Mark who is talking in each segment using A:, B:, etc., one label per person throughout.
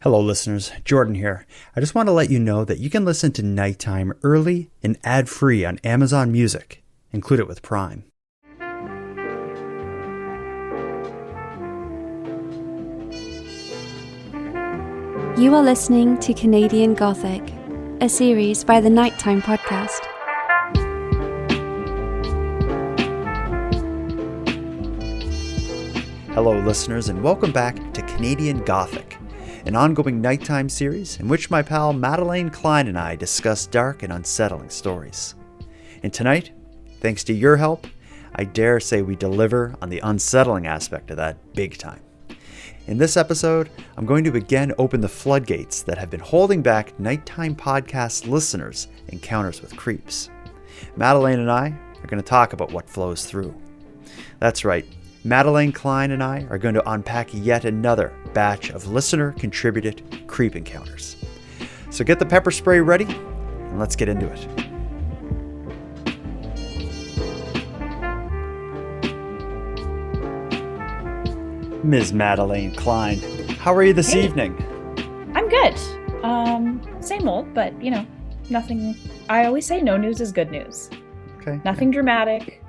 A: Hello listeners, Jordan here. I just want to let you know that you can listen to Nighttime early and ad-free on Amazon Music. Include it with Prime.
B: You are listening to Canadian Gothic, a series by the Nighttime Podcast.
A: Hello listeners and welcome back to Canadian Gothic, an ongoing nighttime series in which my pal Madelayne, Klein and I discuss dark and unsettling stories. And tonight, thanks to your help, I dare say we deliver on the unsettling aspect of that big time. In this episode, I'm going to again open the floodgates that have been holding back Nighttime Podcast listeners' encounters with creeps. Madelayne and I are going to talk about what flows through. That's right, Madelayne, Klein and I are going to unpack yet another batch of listener-contributed creep encounters. So get the pepper spray ready, and let's get into it. Ms. Madelayne Klein, how are you this evening?
C: I'm good. Same old, but nothing. I always say no news is good news.
A: Okay.
C: Nothing dramatic,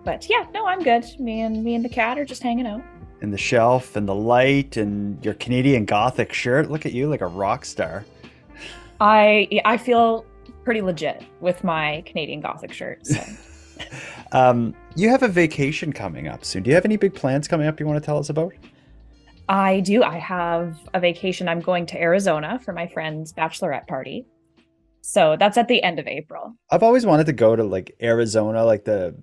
C: but yeah, no, I'm good. Me and the cat are just hanging out.
A: And the shelf and the light and your Canadian Gothic shirt. Look at you like a rock star.
C: I feel pretty legit with my Canadian Gothic shirt. So.
A: You have a vacation coming up soon. Do you have any big plans coming up you want to tell us about?
C: I do. I have a vacation. I'm going to Arizona for my friend's bachelorette party. So that's at the end of April.
A: I've always wanted to go to like Arizona, like the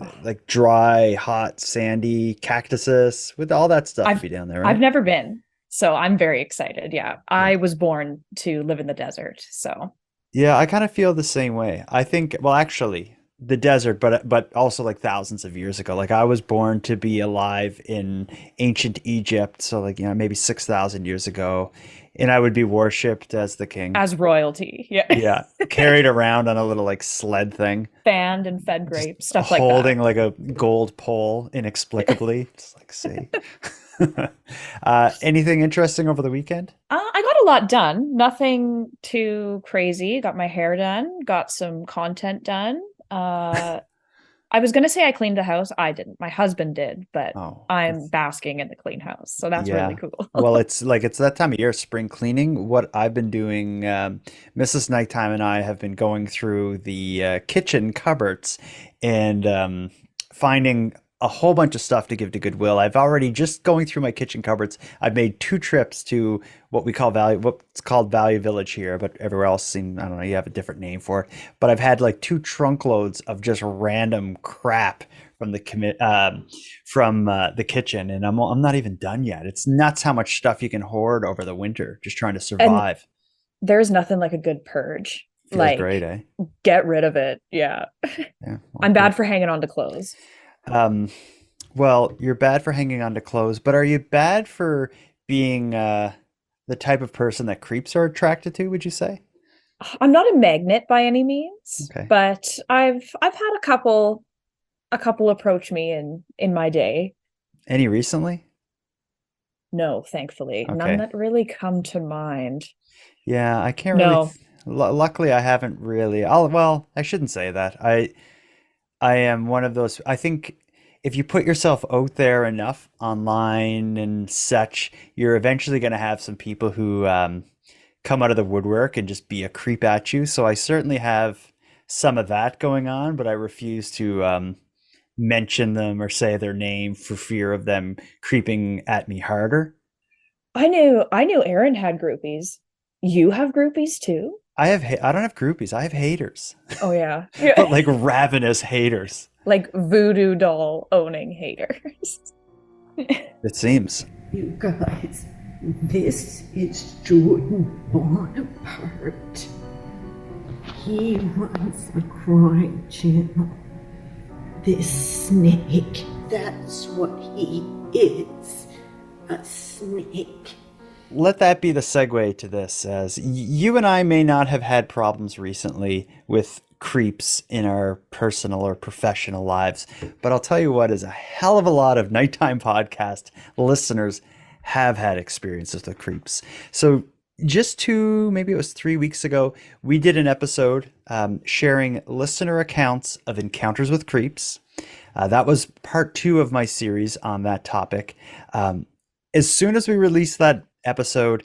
A: dry, hot, sandy cactuses with all that stuff be down there. Right?
C: I've never been, so I'm very excited. Yeah, I was born to live in the desert, so.
A: Yeah, I kind of feel the same way. I think, well, actually, the desert, but also like thousands of years ago. Like I was born to be alive in ancient Egypt, so like maybe 6,000 years ago. And I would be worshipped as the king.
C: As royalty, yeah.
A: Yeah, carried around on a little like sled thing.
C: Fanned and fed grapes, stuff like that.
A: Holding like a gold pole inexplicably. Just like, see. Anything interesting over the weekend?
C: I got a lot done. Nothing too crazy. Got my hair done. Got some content done. I was going to say I cleaned the house. I didn't. My husband did, but I'm basking in the clean house. So that's really cool.
A: Well, it's that time of year, spring cleaning. What I've been doing, Mrs. Nighttime and I have been going through the kitchen cupboards and finding a whole bunch of stuff to give to Goodwill. I've already just going through my kitchen cupboards. I've made 2 trips to what's called Value Village here, but everywhere else I don't know, you have a different name for it. But I've had like 2 trunk loads of just random crap from the kitchen, and I'm not even done yet. It's nuts how much stuff you can hoard over the winter just trying to survive.
C: And there's nothing like a good purge.
A: Feels
C: like
A: great, eh?
C: Get rid of it. Yeah.
A: Well,
C: I'm bad for hanging on to clothes.
A: Well, you're bad for hanging on to clothes, but are you bad for being the type of person that creeps are attracted to, would you say?
C: I'm not a magnet by any means,
A: okay.
C: But I've had a couple approach me in my day.
A: Any recently?
C: No, thankfully.
A: Okay.
C: None that really come to mind.
A: Yeah, I can't really. Luckily, I haven't really. I shouldn't say that. I am one of those. I think if you put yourself out there enough online and such, you're eventually going to have some people who come out of the woodwork and just be a creep at you. So I certainly have some of that going on, but I refuse to mention them or say their name for fear of them creeping at me harder.
C: I knew Aaron had groupies. You have groupies too? I
A: don't have groupies. I have haters.
C: Oh yeah.
A: But like ravenous haters.
C: Like voodoo doll owning haters.
A: It seems.
D: You guys, this is Jordan Bonaparte. He runs a crime channel. This snake, that's what he is. A snake.
A: Let that be the segue to this, as you and I may not have had problems recently with creeps in our personal or professional lives, but I'll tell you what, is a hell of a lot of Nighttime Podcast listeners have had experiences with creeps. So maybe it was 3 weeks ago, we did an episode sharing listener accounts of encounters with creeps. That was part 2 of my series on that topic. As soon as we released that episode,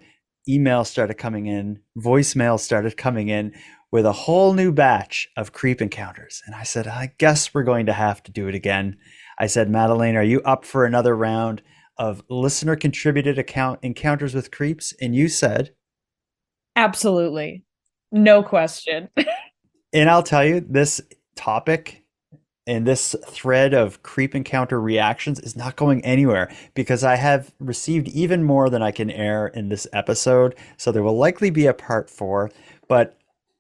A: emails started coming in, voicemails started coming in with a whole new batch of creep encounters. And I said, I guess we're going to have to do it again. I said, Madelayne, are you up for another round of listener contributed encounters with creeps? And you said,
C: absolutely. No question.
A: And I'll tell you, this topic and this thread of creep encounter reactions is not going anywhere because I have received even more than I can air in this episode. So there will likely be a part 4, but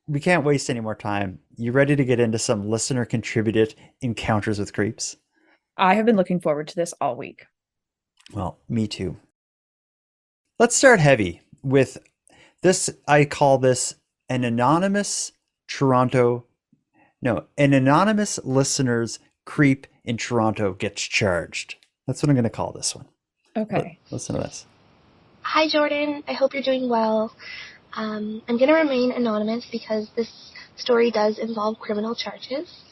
A: we can't waste any more time. You ready to get into some listener contributed encounters with creeps?
C: I have been looking forward to this all week.
A: Well, me too. Let's start heavy with this. I call this an anonymous listener's creep in Toronto gets charged. That's what I'm going to call this one.
C: Okay.
A: Listen to this.
E: Hi, Jordan. I hope you're doing well. I'm going to remain anonymous because this story does involve criminal charges.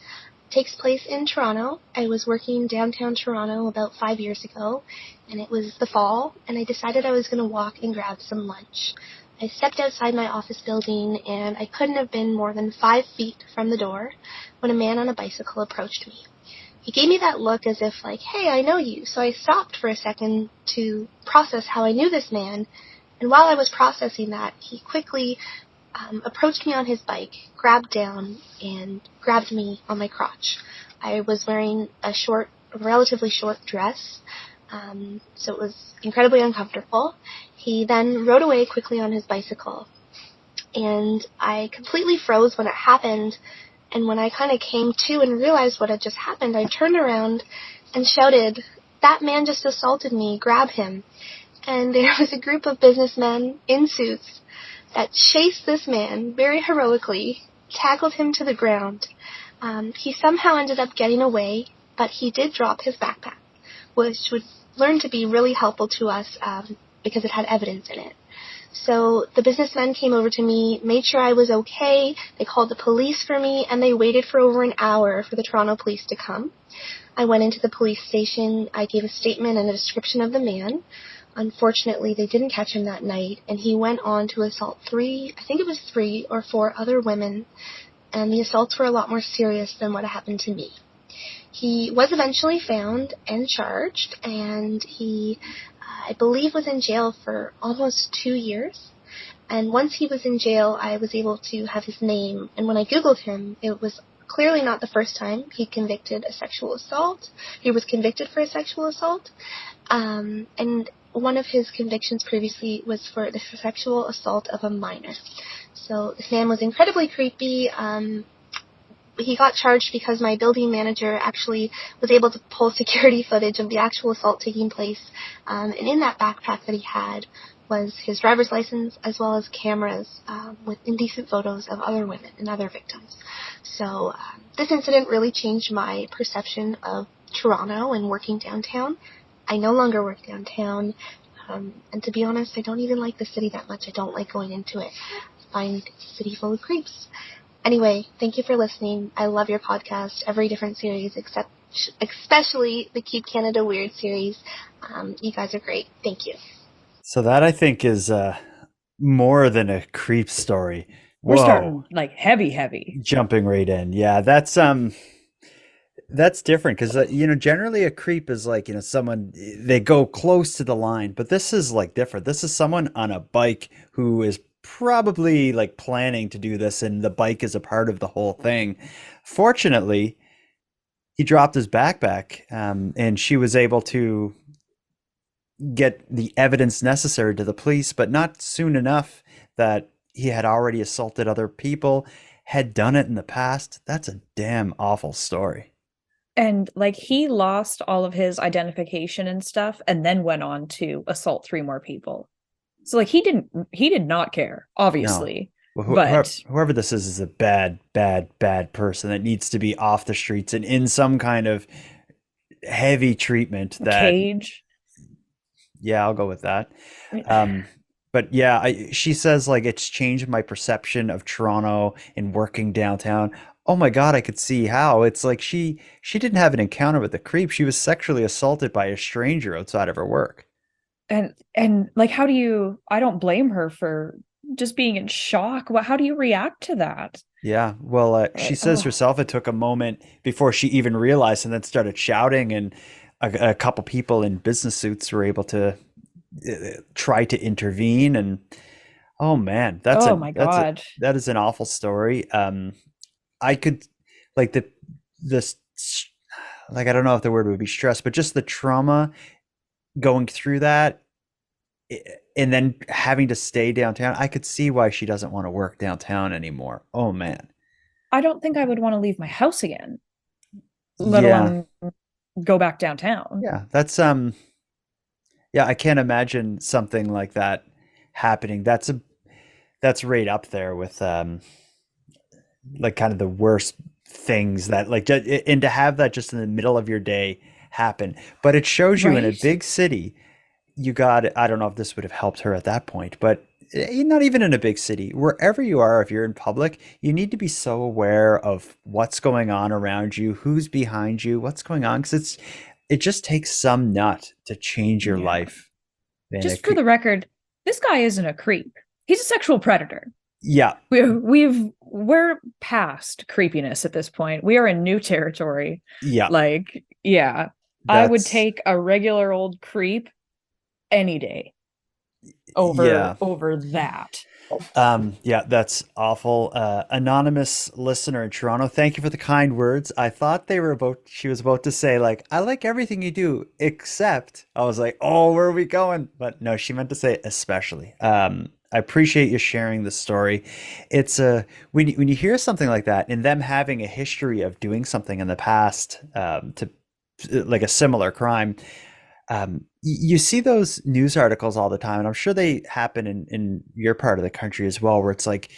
E: It takes place in Toronto. I was working downtown Toronto about 5 years ago, and it was the fall, and I decided I was going to walk and grab some lunch. I stepped outside my office building, and I couldn't have been more than 5 feet from the door when a man on a bicycle approached me. He gave me that look as if like, hey, I know you. So I stopped for a second to process how I knew this man. And while I was processing that, he quickly approached me on his bike, grabbed down, and grabbed me on my crotch. I was wearing a relatively short dress, so it was incredibly uncomfortable. He then rode away quickly on his bicycle, and I completely froze when it happened. And when I kind of came to and realized what had just happened, I turned around and shouted, "That man just assaulted me, grab him." And there was a group of businessmen in suits that chased this man very heroically, tackled him to the ground. He somehow ended up getting away, but he did drop his backpack, which would learn to be really helpful to us because it had evidence in it. So the businessmen came over to me, made sure I was okay, they called the police for me, and they waited for over an hour for the Toronto police to come. I went into the police station, I gave a statement and a description of the man. Unfortunately, they didn't catch him that night, and he went on to assault 3 or 4 other women, and the assaults were a lot more serious than what happened to me. He was eventually found and charged, and he, I believe, was in jail for almost 2 years. And once he was in jail, I was able to have his name, and when I Googled him, it was clearly not the first time he convicted a sexual assault. He was convicted for a sexual assault, and one of his convictions previously was for the sexual assault of a minor. So this man was incredibly creepy. He got charged because my building manager actually was able to pull security footage of the actual assault taking place. And in that backpack that he had was his driver's license as well as cameras with indecent photos of other women and other victims. So this incident really changed my perception of Toronto and working downtown. I no longer work downtown, and to be honest, I don't even like the city that much. I don't like going into it. I find the city full of creeps. Anyway, thank you for listening. I love your podcast, every different series, especially the Keep Canada Weird series. You guys are great. Thank you.
A: So that, I think, is more than a creep story.
C: We're starting like heavy.
A: Jumping right in. Yeah, that's different because, generally a creep is like, someone, they go close to the line, but this is like different. This is someone on a bike who is probably like planning to do this, and the bike is a part of the whole thing. Fortunately, he dropped his backpack, and she was able to get the evidence necessary to the police, but not soon enough that he had already assaulted other people, had done it in the past. That's a damn awful story.
C: And like, he lost all of his identification and stuff and then went on to assault 3 more people. So like, he did not care, obviously.
A: No. Well, whoever this is a bad person that needs to be off the streets and in some kind of heavy treatment. Cage. Yeah, I'll go with that. But yeah, she says like it's changed my perception of Toronto and working downtown. Oh my God, I could see how. It's like she didn't have an encounter with a creep. She was sexually assaulted by a stranger outside of her work.
C: And like, how do you, I don't blame her for just being in shock. How do you react to that?
A: Yeah, well, she says
C: Oh,
A: herself it took a moment before she even realized and then started shouting, and a couple people in business suits were able to try to intervene. And oh man,
C: oh my
A: that's a
C: God.
A: that is an awful story. I could like this like I don't know if the word would be stress, but just the trauma going through that and then having to stay downtown. I could see why she doesn't want to work downtown anymore. Oh man.
C: I don't think I would want to leave my house again, let
A: Yeah.
C: alone go back downtown.
A: Yeah, yeah, I can't imagine something like that happening. That's right up there with like kind of the worst things that like and to have that just in the middle of your day happen. But it shows you in a
C: Right?
A: big city, you got I don't know if this would have helped her at that point, but not even in a big city, wherever you are, if you're in public, you need to be so aware of what's going on around you, who's behind you, what's going on, because it just takes some nut to change your
C: Yeah.
A: life. And
C: Just for the record, this guy isn't a creep. He's a sexual predator.
A: yeah,
C: We're past creepiness at this point. We are in new territory.
A: yeah,
C: Like, yeah, I would
A: that's
C: take a regular old creep any day
A: yeah.
C: over that.
A: Yeah, that's awful. Anonymous listener in Toronto, thank you for the kind words. I thought she was about to say, like, I like everything you do, except I was like, oh, where are we going? But no, she meant to say especially. I appreciate you sharing the story. It's when you hear something like that and them having a history of doing something in the past, to like a similar crime, you see those news articles all the time, and I'm sure they happen in your part of the country as well, where it's like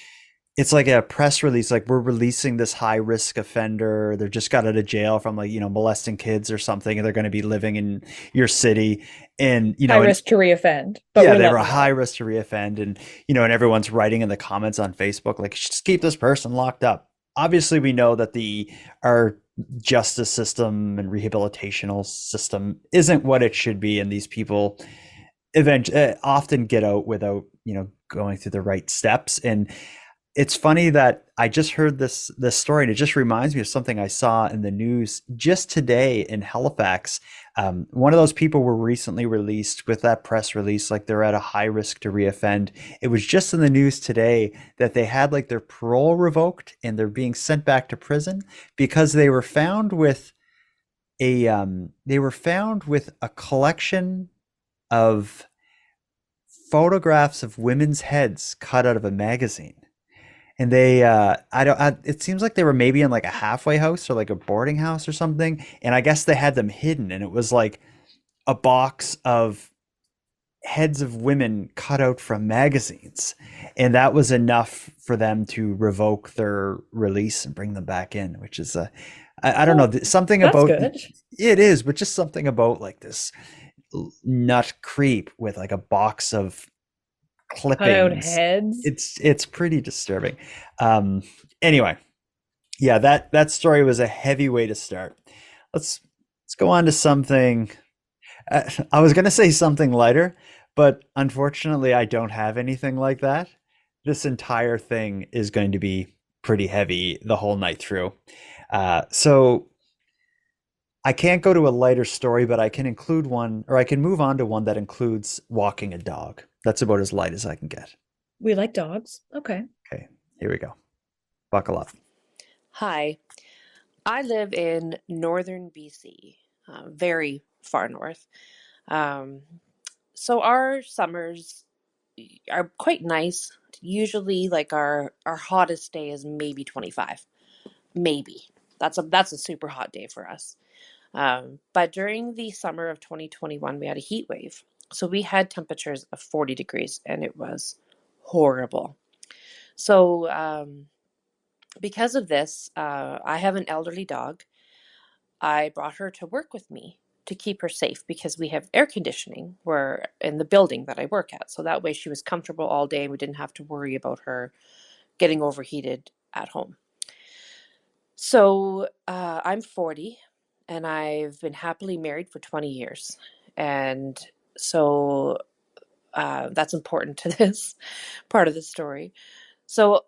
A: a press release, like we're releasing this high risk offender. They're just got out of jail from like molesting kids or something, and they're going to be living in your city, and
C: High risk to reoffend, but
A: yeah,
C: we're
A: they were
C: letting
A: a
C: them
A: high
C: out.
A: risk to reoffend, and and everyone's writing in the comments on Facebook like just keep this person locked up. Obviously, we know that the our justice system and rehabilitational system isn't what it should be, and these people often get out without going through the right steps. And it's funny that I just heard this story, and it just reminds me of something I saw in the news just today in Halifax. One of those people were recently released with that press release, like they're at a high risk to reoffend. It was just in the news today that they had like their parole revoked and they're being sent back to prison because they were found with a collection of photographs of women's heads cut out of a magazine. And they, it seems like they were maybe in like a halfway house or like a boarding house or something. And I guess they had them hidden. And it was like a box of heads of women cut out from magazines. And that was enough for them to revoke their release and bring them back in, which is I don't know,
C: Well,
A: something
C: that's
A: about
C: good.
A: it is, but just something about like this nut creep with like a box of
C: Cut out
A: clippings.
C: heads.
A: It's pretty disturbing. Um, anyway, yeah, that story was a heavy way to start. Let's go on to something. I was gonna say something lighter, but unfortunately, I don't have anything like that. This entire thing is going to be pretty heavy the whole night through. So I can't go to a lighter story, but I can include one, or I can move on to one that includes walking a dog. That's about as light as I can get.
C: We like dogs. Okay.
A: Okay, here we go. Buckle up.
F: Hi, I live in northern BC, very far north. Um, so our summers are quite nice. Usually, like our hottest day is maybe 25, maybe. That's a super hot day for us. But during the summer of 2021, we had a heat wave. So we had temperatures of 40 degrees, and it was horrible. So because of this, I have an elderly dog. I brought her to work with me to keep her safe because we have air conditioning where in the building that I work at. So that way she was comfortable all day and we didn't have to worry about her getting overheated at home. So I'm 40 and I've been happily married for 20 years. And so that's important to this part of the story. So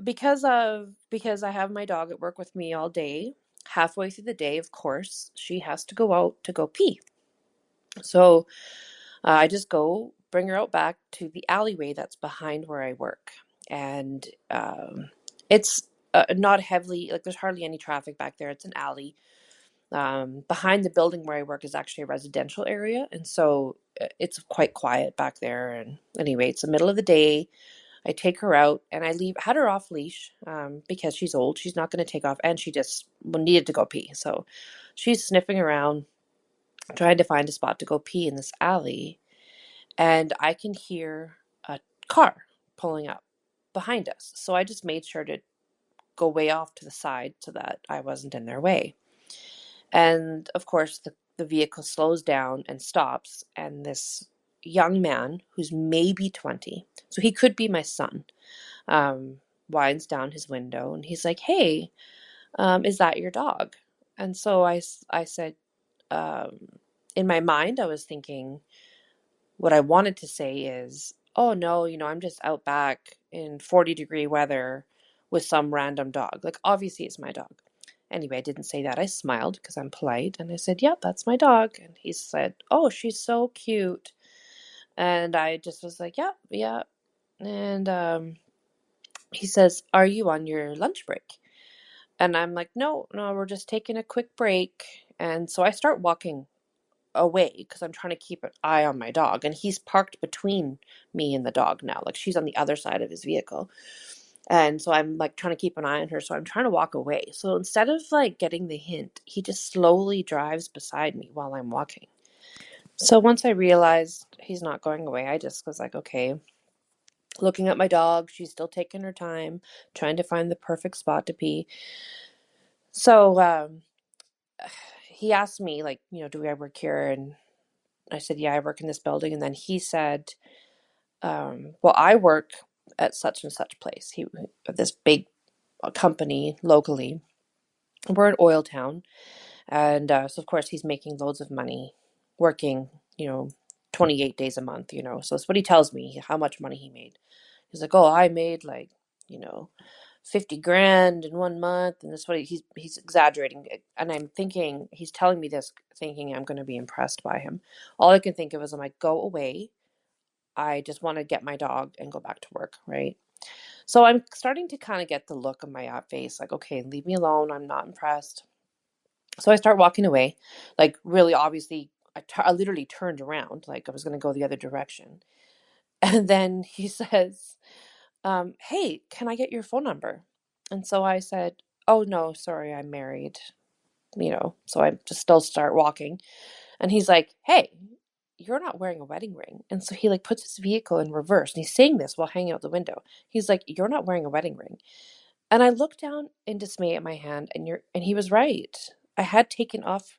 F: because I have my dog at work with me all day, halfway through the day, of course, she has to go out to go pee. So I just go bring her out back to the alleyway that's behind where I work. And it's not heavily, like there's hardly any traffic back there. It's an alley. Behind the building where I work is actually a residential area. And so it's quite quiet back there. And anyway, it's the middle of the day. I take her out and had her off leash because she's old. She's not going to take off. And she just needed to go pee. So she's sniffing around, trying to find a spot to go pee in this alley. And I can hear a car pulling up behind us. So I just made sure to go way off to the side so that I wasn't in their way. And of course, the vehicle slows down and stops. And this young man who's maybe 20, so he could be my son, winds down his window and he's like, "Hey, is that your dog?" And so I said, in my mind, I was thinking, what I wanted to say is, "Oh no, I'm just out back in 40-degree weather with some random dog. Like, obviously it's my dog." Anyway, I didn't say that. I smiled because I'm polite and I said, "Yeah, that's my dog." And he said, "Oh, she's so cute." And I just was like, "Yeah, yeah." And he says, "Are you on your lunch break?" And I'm like, no, we're just taking a quick break." And so I start walking away because I'm trying to keep an eye on my dog. And he's parked between me and the dog now. Like, she's on the other side of his vehicle. And so I'm like trying to keep an eye on her. So I'm trying to walk away. So instead of like getting the hint, he just slowly drives beside me while I'm walking. So once I realized he's not going away, I just was like, okay, looking at my dog. She's still taking her time, trying to find the perfect spot to pee. So he asked me, like, "Do I work here?" And I said, "Yeah, I work in this building." And then he said, "Well, I work at such and such place." This big company locally. We're an oil town. And so, of course, he's making loads of money working, 28 days a month, So that's what he tells me, how much money he made. He's like, "Oh, I made like, 50 grand in 1 month." And that's what he's exaggerating. And I'm thinking, he's telling me this thinking I'm going to be impressed by him. All I can think of is, I'm like, go away. I just want to get my dog and go back to work, right? So I'm starting to kind of get the look on my face, like, okay, leave me alone. I'm not impressed. So I start walking away, like, really obviously, I literally turned around, like I was going to go the other direction. And then he says, "Hey, can I get your phone number?" And so I said, "Oh, no, sorry, I'm married." So I just still start walking. And he's like, "Hey, you're not wearing a wedding ring." And so he like puts his vehicle in reverse and he's saying this while hanging out the window. He's like, "You're not wearing a wedding ring." And I looked down in dismay at my hand, and he was right. I had taken off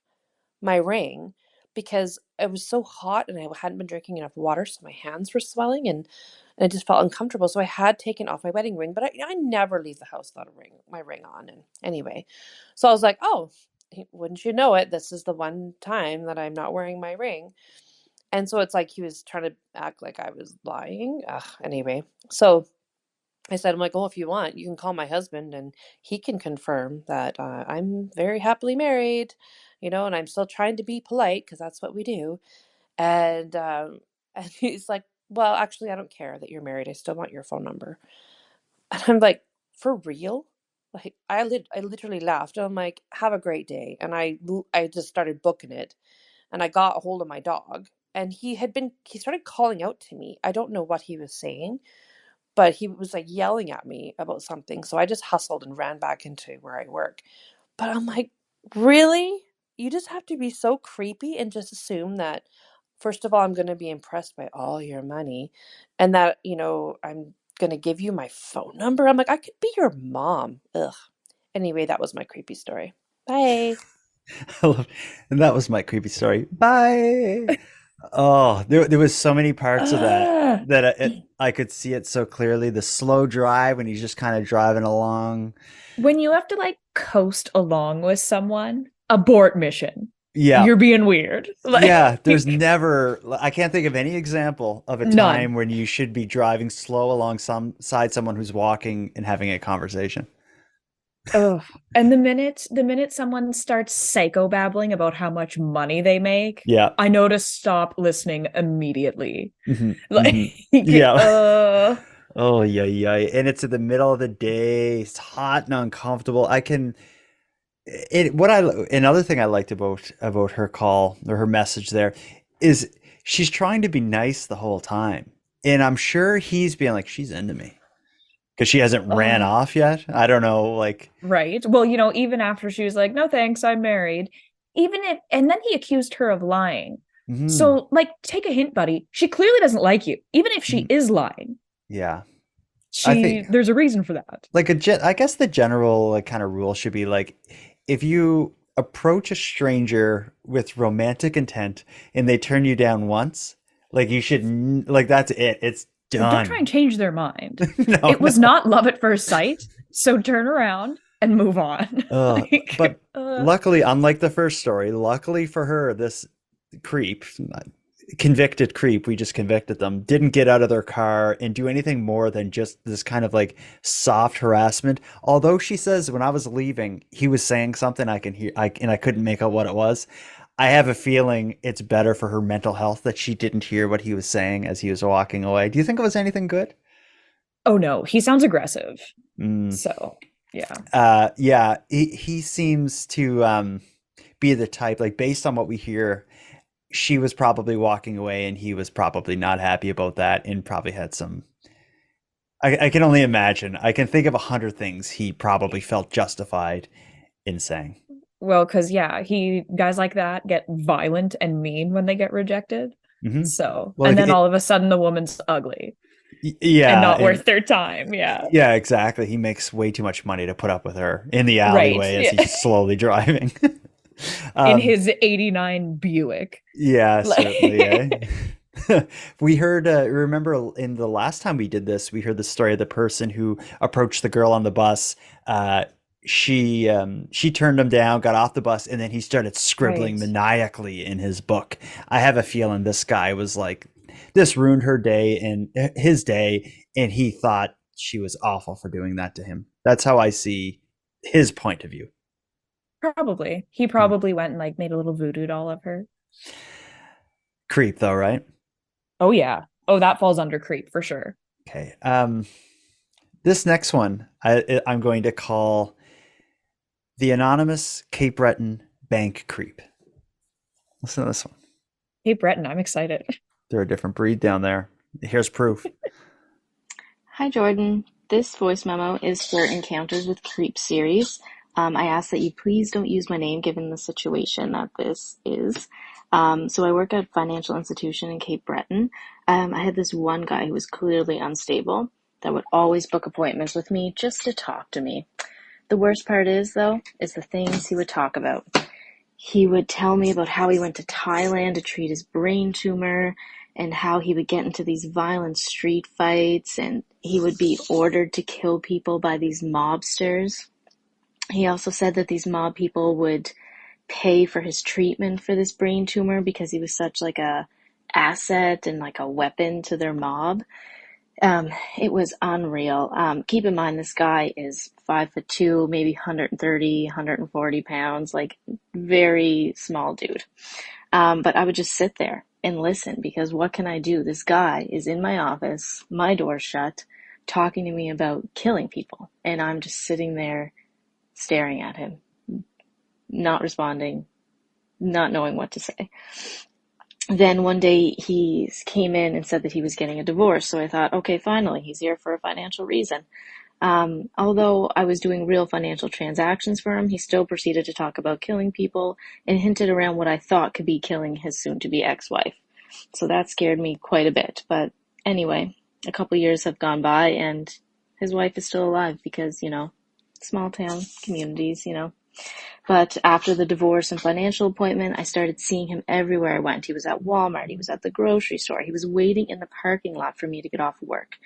F: my ring because it was so hot and I hadn't been drinking enough water, so my hands were swelling and I just felt uncomfortable. So I had taken off my wedding ring, but I never leave the house without my ring on. And anyway, so I was like, "Oh, wouldn't you know it, this is the one time that I'm not wearing my ring." And so it's like he was trying to act like I was lying. Anyway, so I said, I'm like, "Oh, if you want, you can call my husband and he can confirm that I'm very happily married, and I'm still trying to be polite because that's what we do." And and he's like, "Well, actually, I don't care that you're married. I still want your phone number." And I'm like, "For real?" Like, I literally laughed. I'm like, "Have a great day." And I just started booking it, and I got a hold of my dog, and he started calling out to me. I don't know what he was saying, but he was like yelling at me about something. So I just hustled and ran back into where I work. But I'm like, really? You just have to be so creepy and just assume that, first of all, I'm going to be impressed by all your money and that, I'm going to give you my phone number. I'm like, I could be your mom. Ugh. Anyway, that was my creepy story. Bye.
A: I love, and that was my creepy story. Bye. Oh, there was so many parts of that
C: Ah.
A: I could see it so clearly. The slow drive when he's just kind of driving along.
C: When you have to like coast along with someone, abort mission.
A: Yeah.
C: You're being weird.
A: Yeah, there's
C: Like
A: never, I can't think of any example of a time
C: none.
A: when you should be driving slow alongside someone who's walking and having a conversation.
C: Oh, and the minute someone starts psychobabbling about how much money they make,
A: Yeah.
C: I know to stop listening immediately.
A: Hmm.
C: Like,
A: Hmm. Yeah.
C: uh,
A: Oh, yeah, yeah. And it's in the middle of the day. It's hot and uncomfortable. I can, it, what I, another thing I liked about her call or her message there is she's trying to be nice the whole time. And I'm sure he's being like, she's into me because she hasn't ran
C: oh,
A: off yet. I don't know. Like,
C: right. Well, even after she was like, "No thanks, I'm married." Even if, and then he accused her of lying.
A: mhm.
C: So, like, take a hint, buddy. She clearly doesn't like you. Even if she
A: Mhm.
C: is lying,
A: Yeah. I think
C: there's a reason for that.
A: like I guess the general like kind of rule should be like if you approach a stranger with romantic intent and they turn you down once, like you should like that's it. It's
C: Don't try and
A: done.
C: change their mind.
A: No,
C: It was
A: no.
C: not love at first sight, so turn around and move on.
A: But
C: Like,
A: luckily, unlike the first story, luckily for her, this creep, convicted creep, we just convicted them, didn't get out of their car and do anything more than just this kind of like soft harassment. Although she says when I was leaving, he was saying something I can hear, and I couldn't make out what it was. I have a feeling it's better for her mental health that she didn't hear what he was saying as he was walking away. Do you think it was anything good?
C: oh no, he sounds aggressive.
A: Mm.
C: So, yeah.
A: Yeah, he seems to be the type, like based on what we hear, she was probably walking away and he was probably not happy about that and probably had some. I can only imagine. I can think of 100 things he probably felt justified in saying.
C: Well, because yeah, guys like that get violent and mean when they get rejected.
A: Hmm.
C: So,
A: Well,
C: and then all of a sudden the woman's ugly and
A: yeah,
C: not
A: and
C: worth their time. Yeah.
A: yeah, exactly. He makes way too much money to put up with her in the
C: Right.
A: alleyway as
C: Yeah.
A: he's slowly driving.
C: In
A: um,
C: his 89 Buick.
A: yeah, certainly. Eh?
C: Like,
A: We heard, remember in the last time we did this, we heard the story of the person who approached the girl on the bus. She turned him down, got off the bus, and then he started scribbling
C: right.
A: maniacally in his book. I have a feeling this guy was like, this ruined her day and his day, and he thought she was awful for doing that to him. That's how I see his point of view.
C: Probably. He
A: Hmm.
C: probably went and like made a little voodoo doll of her.
A: Creep, though, right?
C: Oh yeah. Oh, that falls under creep for sure.
A: Okay. This next one I'm going to call the anonymous Cape Breton bank creep. Listen to this one.
C: Hey Breton, I'm excited.
A: They're a different breed down there. Here's proof.
G: Hi, Jordan. This voice memo is for Encounters with Creep series. I ask that you please don't use my name given the situation that this is. So I work at a financial institution in Cape Breton. I had this one guy who was clearly unstable that would always book appointments with me just to talk to me. The worst part is, though, is the things he would talk about. He would tell me about how he went to Thailand to treat his brain tumor and how he would get into these violent street fights and he would be ordered to kill people by these mobsters. He also said that these mob people would pay for his treatment for this brain tumor because he was such like a asset and like a weapon to their mob. It was unreal. Keep in mind, this guy is 5'2", maybe 130, 140 pounds, like very small dude. But I would just sit there and listen because what can I do? This guy is in my office, my door's shut, talking to me about killing people. And I'm just sitting there staring at him, not responding, not knowing what to say. Then one day he came in and said that he was getting a divorce. So I thought, okay, finally, he's here for a financial reason. Although I was doing real financial transactions for him, he still proceeded to talk about killing people and hinted around what I thought could be killing his soon-to-be ex-wife. So that scared me quite a bit. But anyway, a couple years have gone by and his wife is still alive because, small town communities, But after the divorce and financial appointment, I started seeing him everywhere I went. He was at Walmart. He was at the grocery store. He was waiting in the parking lot for me to get off work,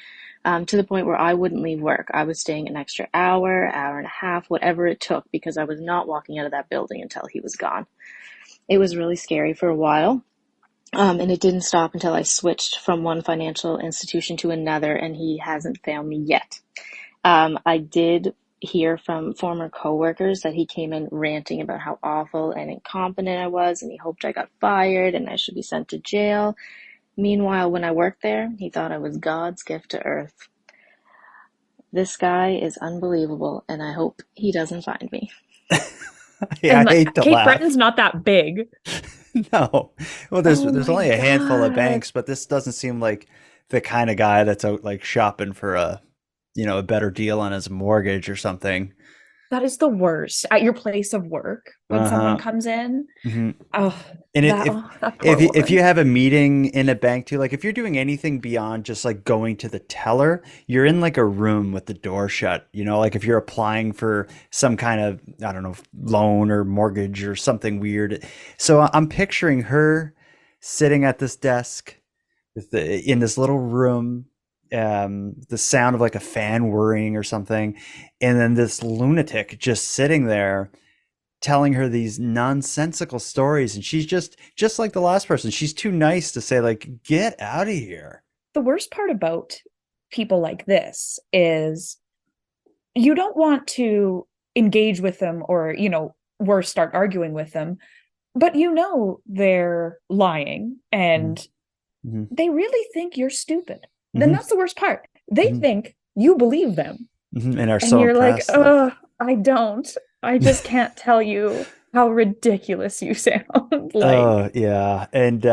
G: to the point where I wouldn't leave work. I was staying an extra hour, hour and a half, whatever it took, because I was not walking out of that building until he was gone. It was really scary for a while. And it didn't stop until I switched from one financial institution to another, and he hasn't found me yet. I did hear from former coworkers that he came in ranting about how awful and incompetent I was, and he hoped I got fired and I should be sent to jail. Meanwhile, when I worked there, he thought I was God's gift to earth. This guy is unbelievable, and I hope he doesn't find me.
A: Yeah, I hate to
C: Cape
A: laugh.
C: Breton's not that big.
A: No. Well, there's only a handful of banks, but this doesn't seem like the kind of guy that's out like shopping for a better deal on his mortgage or something.
C: That is the worst at your place of work when someone comes in.
A: Mm-hmm.
C: Oh,
A: and if you have a meeting in a bank too, like if you're doing anything beyond just like going to the teller, you're in like a room with the door shut, like if you're applying for some kind of, I don't know, loan or mortgage or something weird. So I'm picturing her sitting at this desk in this little room, the sound of like a fan whirring or something, and then this lunatic just sitting there telling her these nonsensical stories, and she's just like the last person. She's too nice to say like, get out of here.
C: The worst part about people like this is you don't want to engage with them or, worse, start arguing with them, but they're lying and they really think you're stupid. Then that's the worst part. They think you believe them.
A: And are so
C: you're
A: impressed.
C: Like, oh, I don't. I just can't tell you how ridiculous you sound.
A: Oh, yeah. And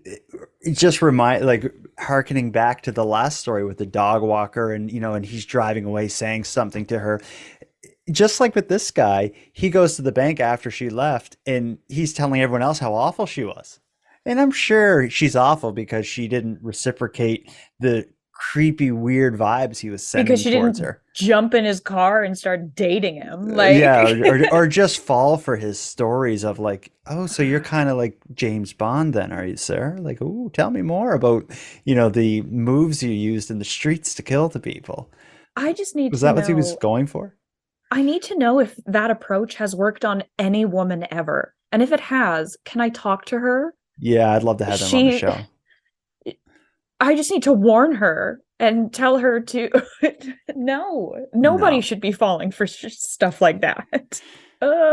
A: it just hearkening back to the last story with the dog walker and, and he's driving away saying something to her. Just like with this guy, he goes to the bank after she left and he's telling everyone else how awful she was. And I'm sure she's awful because she didn't reciprocate the creepy, weird vibes he was sending towards her.
C: Jump in his car and start dating him.
A: Or just fall for his stories of like, oh, so you're kind of like James Bond then, are you, sir? Like, oh, tell me more about, the moves you used in the streets to kill the people.
C: I just need to know.
A: Was that what he was going for?
C: I need to know if that approach has worked on any woman ever. And if it has, can I talk to her?
A: Yeah, I'd love to have them on the show.
C: I just need to warn her and tell her to nobody should be falling for stuff like that.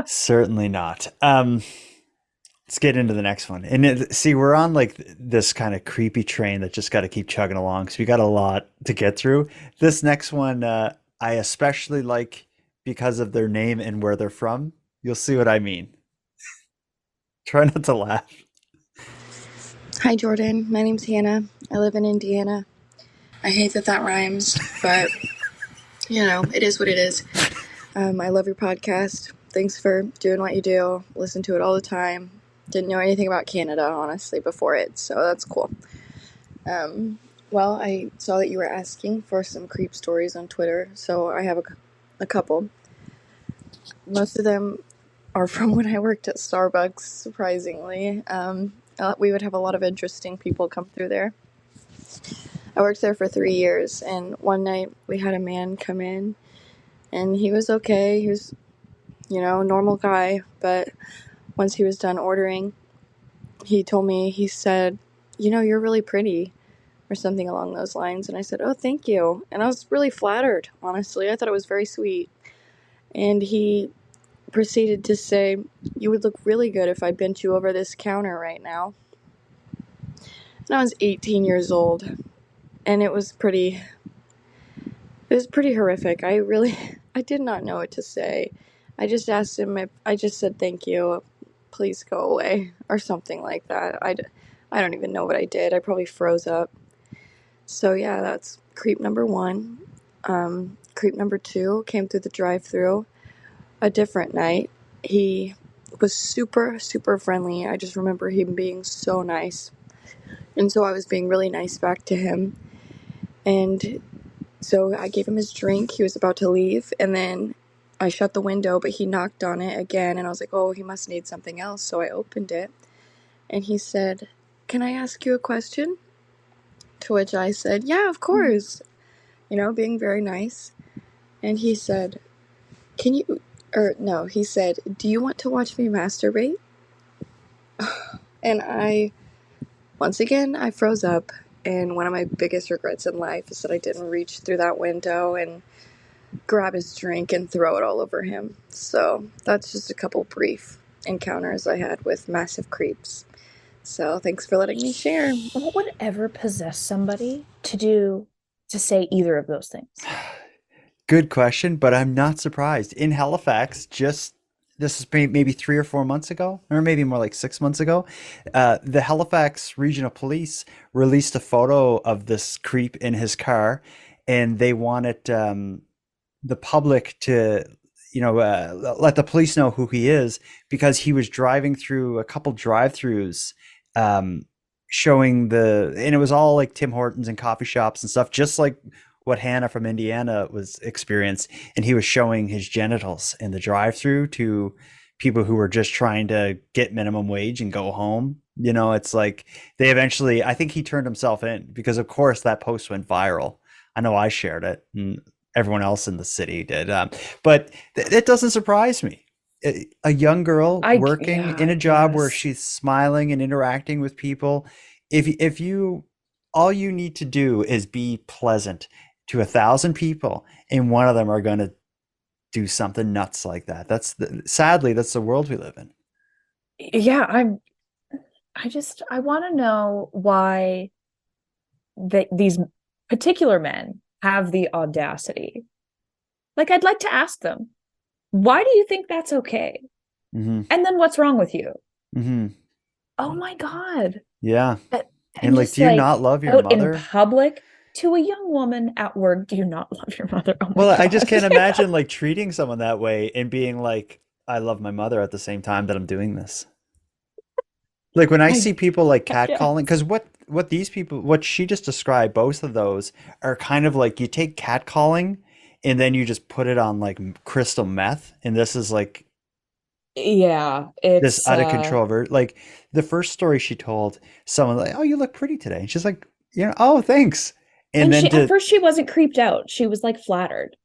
A: Certainly not. Let's get into the next one. And see, we're on like this kind of creepy train that just got to keep chugging along because we got a lot to get through. This next one, I especially like because of their name and where they're from. You'll see what I mean. Try not to laugh.
H: Hi, Jordan. My name's Hannah. I live in Indiana. I hate that rhymes, but, it is what it is. I love your podcast. Thanks for doing what you do. Listen to it all the time. Didn't know anything about Canada, honestly, before it, so that's cool. Well, I saw that you were asking for some creep stories on Twitter, so I have a couple. Most of them are from when I worked at Starbucks, surprisingly. We would have a lot of interesting people come through there. I worked there for 3 years, and one night we had a man come in, and he was okay. He was, normal guy, but once he was done ordering, he told me, he said, you're really pretty, or something along those lines, and I said, oh, thank you, and I was really flattered, honestly. I thought it was very sweet, and he proceeded to say, you would look really good if I bent you over this counter right now. And I was 18 years old, and it was pretty horrific. I did not know what to say. I just asked him I just said, thank you, please go away, or something like that. I don't even know what I did. I probably froze up. So yeah, that's creep number 1. Creep number 2 came through the drive-thru a different night. He was super, super friendly. I just remember him being so nice. And so I was being really nice back to him. And so I gave him his drink. He was about to leave. And then I shut the window, but he knocked on it again, and I was like, oh, he must need something else. So I opened it, and he said, "Can I ask you a question?" To which I said, "Yeah, of course," being very nice. And he said, he said, "Do you want to watch me masturbate?" And once again, I froze up, and one of my biggest regrets in life is that I didn't reach through that window and grab his drink and throw it all over him. So that's just a couple brief encounters I had with massive creeps. So thanks for letting me share.
C: What would ever possess somebody to say either of those things?
A: Good question, but I'm not surprised. In Halifax, this is maybe 3 or 4 months ago, or maybe more like 6 months ago, the Halifax Regional Police released a photo of this creep in his car, and they wanted the public to, let the police know who he is, because he was driving through a couple drive-throughs, showing and it was all like Tim Hortons and coffee shops and stuff, just like what Hannah from Indiana was experienced, and he was showing his genitals in the drive-through to people who were just trying to get minimum wage and go home. It's like they eventually, I think he turned himself in, because of course that post went viral. I know I shared it, and everyone else in the city did. But it doesn't surprise me. A young girl working in a job where she's smiling and interacting with people. If you, all you need to do is be pleasant to 1,000 people, and one of them are going to do something nuts like that. Sadly, that's the world we live in.
C: Yeah, I want to know why these particular men have the audacity. Like, I'd like to ask them, why do you think that's okay?
A: Mm-hmm.
C: And then what's wrong with you?
A: Mm-hmm.
C: Oh my God.
A: Yeah.
C: And
A: like, do you not love your mother?
C: In public, to a young woman at work, do you not love your mother? Oh my God.
A: I just can't imagine like treating someone that way and being like, I love my mother at the same time that I'm doing this. Like when I see people like catcalling, because what she just described, both of those are kind of like, you take catcalling and then you just put it on like crystal meth, and this is like, it's this out of control. Like the first story she told, someone like, "Oh, you look pretty today," and she's like, "Oh, thanks."
C: And then at first she wasn't creeped out. She was like flattered,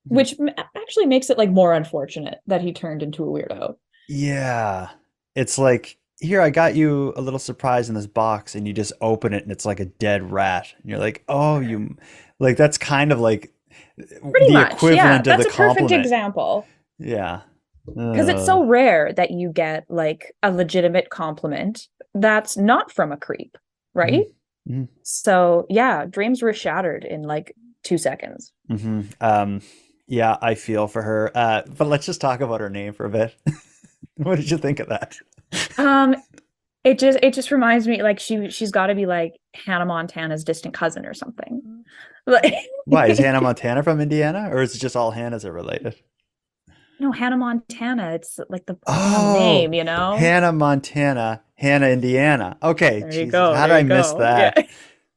C: which actually makes it like more unfortunate that he turned into a weirdo.
A: Yeah. It's like, here, I got you a little surprise in this box, and you just open it and it's like a dead rat. And you're like, oh, like, that's kind of like
C: pretty
A: the
C: much
A: equivalent of the compliment.
C: That's a perfect example.
A: Yeah.
C: Because it's so rare that you get like a legitimate compliment that's not from a creep, right? Mm-hmm. So yeah, dreams were shattered in like 2 seconds.
A: Mm-hmm. Yeah, I feel for her. But let's just talk about her name for a bit. What did you think of that?
C: It just reminds me, like, she's got to be like Hannah Montana's distant cousin or something.
A: Why, is Hannah Montana from Indiana, or is it just all Hannahs are related?
C: No, Hannah Montana. It's like the name,
A: Hannah Montana, Hannah, Indiana. Okay,
C: there you go.
A: How did I miss that?
C: Yeah.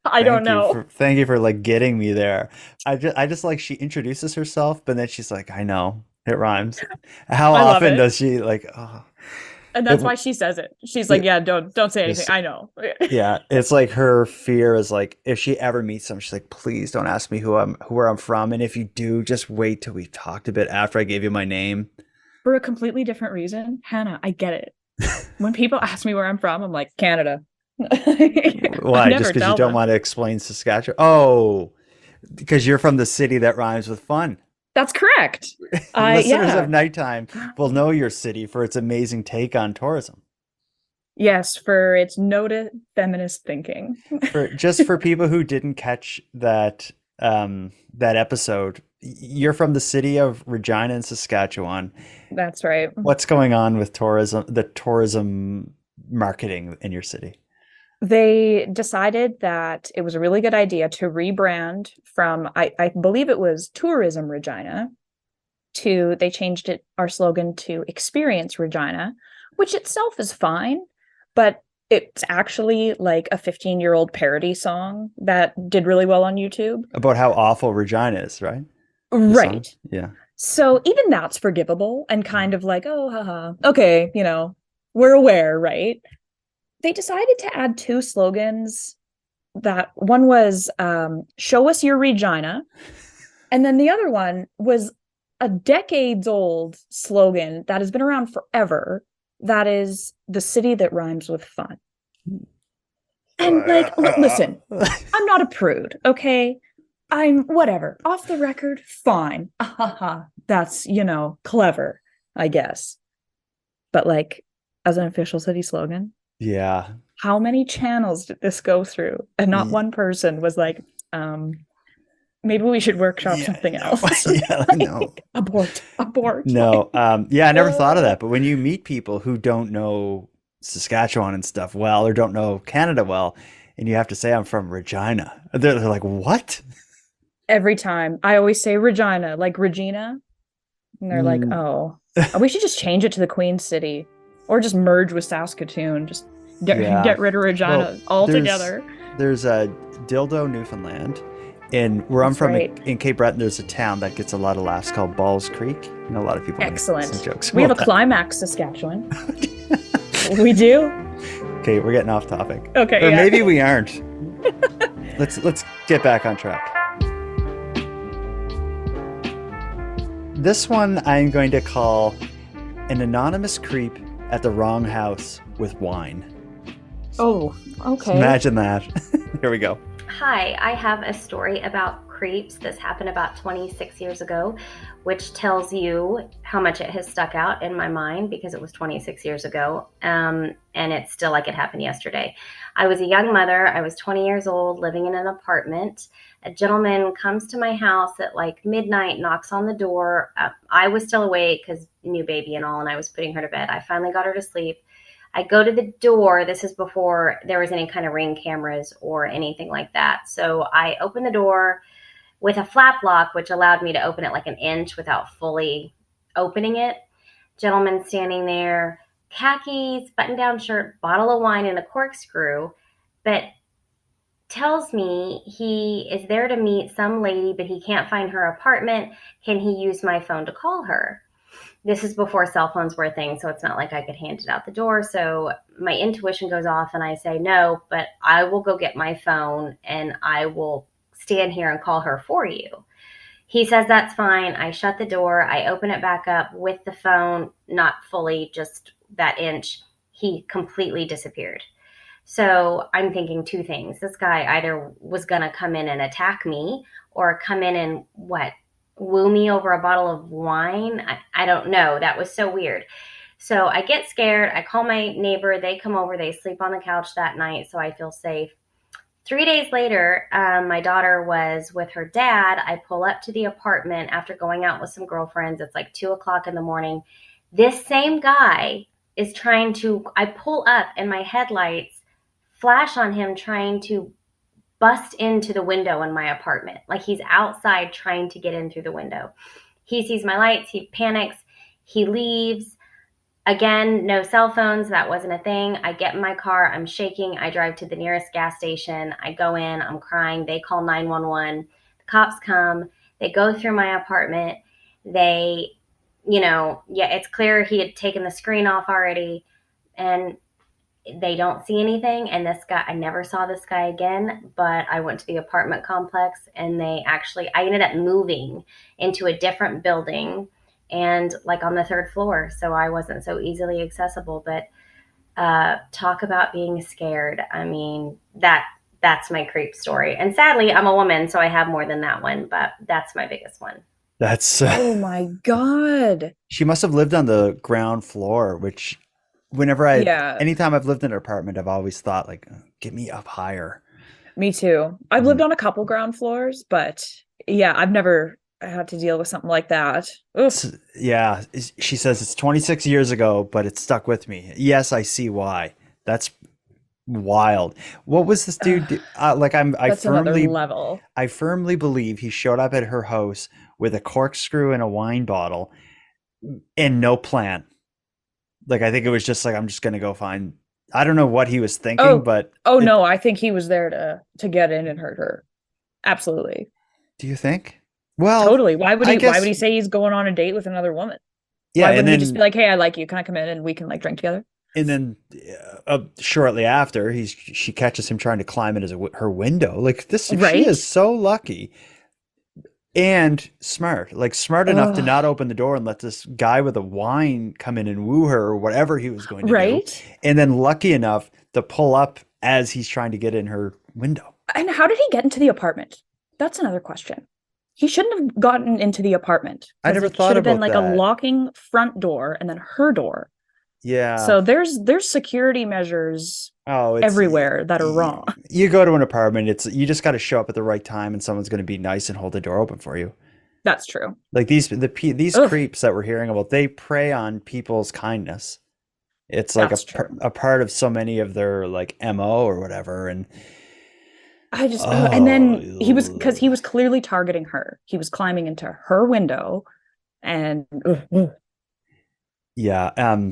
C: I don't know.
A: Thank you for like getting me there. I just like, she introduces herself, but then she's like, I know it rhymes. How often does she like? Oh.
C: And that's why she says it. She's like, yeah, don't say anything. I know.
A: Yeah, it's like her fear is like, if she ever meets someone, she's like, please don't ask me where I'm from, and if you do, just wait till we've talked a bit after I gave you my name.
C: For a completely different reason, Hannah, I get it. When people ask me where I'm from, I'm like, Canada.
A: Why? Just because you don't want to explain Saskatchewan? Oh, because you're from the city that rhymes with fun.
C: That's correct.
A: Listeners of Nighttime will know your city for its amazing take on tourism.
C: Yes, for its noted feminist thinking.
A: For people who didn't catch that episode, you're from the city of Regina in Saskatchewan.
C: That's right.
A: What's going on with the tourism marketing in your city?
C: They decided that it was a really good idea to rebrand from, I believe it was Tourism Regina, they changed our slogan to Experience Regina, which itself is fine, but it's actually like a 15-year-old parody song that did really well on YouTube.
A: About how awful Regina is, right?
C: Right.
A: Yeah.
C: So even that's forgivable and kind of like, oh, haha, okay, we're aware, right? They decided to add two slogans. That one was show us your Regina. And then the other one was a decades old slogan that has been around forever. That is the city that rhymes with fun. And like, listen, I'm not a prude, okay? I'm whatever. Off the record, fine. That's, clever, I guess. But like, as an official city slogan,
A: yeah.
C: How many channels did this go through? And not one person was like, maybe we should workshop something else.
A: No.
C: Abort.
A: No. I never thought of that. But when you meet people who don't know Saskatchewan and stuff well, or don't know Canada well, and you have to say I'm from Regina, they're like, what?
C: Every time. I always say Regina, like Regina. And they're like, oh, we should just change it to the Queen City. Or just merge with Saskatoon. Just get rid of Regina altogether.
A: There's a Dildo, Newfoundland. And where I'm from, in Cape Breton, there's a town that gets a lot of laughs called Balls Creek. A lot of people make some jokes.
C: We have a Climax, Saskatchewan. We do.
A: Okay, we're getting off topic.
C: Okay,
A: or maybe we aren't. Let's get back on track. This one I'm going to call an anonymous creep at the wrong house with wine.
C: Oh, okay.
A: Imagine that. Here we go.
I: Hi, I have a story about creeps. This happened about 26 years ago, which tells you how much it has stuck out in my mind because it was 26 years ago. And it's still like it happened yesterday. I was a young mother. I was 20 years old, living in an apartment. A gentleman comes to my house at like midnight, knocks on the door. I was still awake because new baby and all, and I was putting her to bed. I finally got her to sleep. I go to the door. This is before there was any kind of Ring cameras or anything like that. So I open the door with a flap lock, which allowed me to open it like an inch without fully opening it. Gentleman standing there, khakis, button-down shirt, bottle of wine, and a corkscrew, but tells me he is there to meet some lady, but he can't find her apartment. Can he use my phone to call her? This is before cell phones were a thing, so it's not like I could hand it out the door. So my intuition goes off and I say, no, but I will go get my phone and I will stand here and call her for you. He says, that's fine. I shut the door. I open it back up with the phone, not fully, just that inch. He completely disappeared. So I'm thinking two things. This guy either was going to come in and attack me or come in and woo me over a bottle of wine. I don't know. That was so weird. So I get scared. I call my neighbor. They come over. They sleep on the couch that night, so I feel safe. 3 days later, my daughter was with her dad. I pull up to the apartment after going out with some girlfriends. It's like 2:00 in the morning. This same guy is I pull up and my headlights flash on him trying to bust into the window in my apartment. Like he's outside trying to get in through the window. He sees my lights. He panics. He leaves. Again, no cell phones. That wasn't a thing. I get in my car. I'm shaking. I drive to the nearest gas station. I go in. I'm crying. They call 911. The cops come. They go through my apartment. They, it's clear he had taken the screen off already. And they don't see anything. And this guy, I never saw this guy again, but I went to the apartment complex and I ended up moving into a different building and like on the 3rd floor. So I wasn't so easily accessible, but talk about being scared. I mean, that's my creep story. And sadly, I'm a woman, so I have more than that one, but that's my biggest one.
A: That's
C: oh my God.
A: She must have lived on the ground floor, which anytime I've lived in an apartment, I've always thought like, get me up higher.
C: Me too. I've lived on a couple ground floors, but yeah, I've never had to deal with something like that.
A: Yeah. She says it's 26 years ago, but it stuck with me. Yes, I see why. That's wild. What was this dude do?
C: That's another level.
A: I firmly believe he showed up at her house with a corkscrew and a wine bottle and no plan. Like, I think it was just like, I'm just going to go find, I don't know what he was thinking, but.
C: No, I think he was there to get in and hurt her. Absolutely.
A: Do you think? Well,
C: Totally. Why would
A: I
C: he
A: guess,
C: say he's going on a date with another woman?
A: yeah.
C: Why
A: And
C: wouldn't he just be
A: then,
C: like, "Hey, I like you. Can I come in and we can like drink together?"
A: and then shortly after, she catches him trying to climb in her window. Like this, she
C: Right?
A: is so lucky and smart, like smart enough to
C: Ugh.
A: not open the door and let this guy with a wine come in and woo her or whatever he was going to do.
C: Right?
A: And then lucky enough to pull up as he's trying to get in her window.
C: And how did he get into the apartment? That's another question. He shouldn't have gotten into the apartment
A: I
C: because
A: never
C: it should
A: thought
C: have been
A: about
C: like a
A: that.
C: locking front door and then her door.
A: Yeah.
C: So there's security measures
A: Oh,
C: everywhere that are wrong.
A: you go to an apartment, you just got to show up at the right time and someone's going to be nice and hold the door open for you.
C: That's true.
A: Like these
C: Ugh,
A: creeps that we're hearing about, they prey on people's kindness. It's like
C: that's true.
A: a part of so many of their like MO or whatever. And
C: And then because
A: oh,
C: he was clearly targeting her. He was climbing into her window and
A: yeah.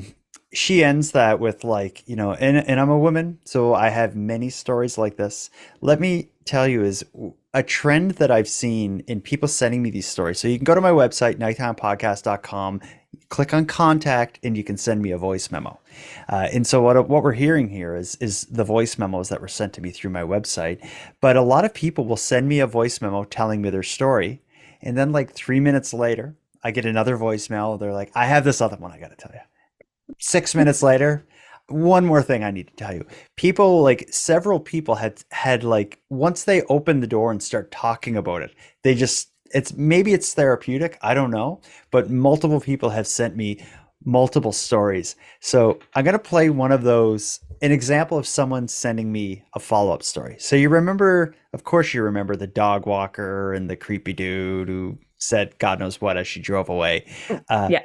A: She ends that with like, and I'm a woman, so I have many stories like this. Let me tell you is a trend that I've seen in people sending me these stories. So you can go to my website, nighttimepodcast.com, click on contact, and you can send me a voice memo. And so what we're hearing here is the voice memos that were sent to me through my website. But a lot of people will send me a voice memo telling me their story. And then like 3 minutes later, I get another voicemail. They're like, I have this other one I got to tell you. 6 minutes later, one more thing I need to tell you. People, like several people had like, once they open the door and start talking about it, it's therapeutic. I don't know, but multiple people have sent me multiple stories. So I'm going to play one of those, an example of someone sending me a follow-up story. So of course you remember the dog walker and the creepy dude who said God knows what as she drove away.
C: yeah.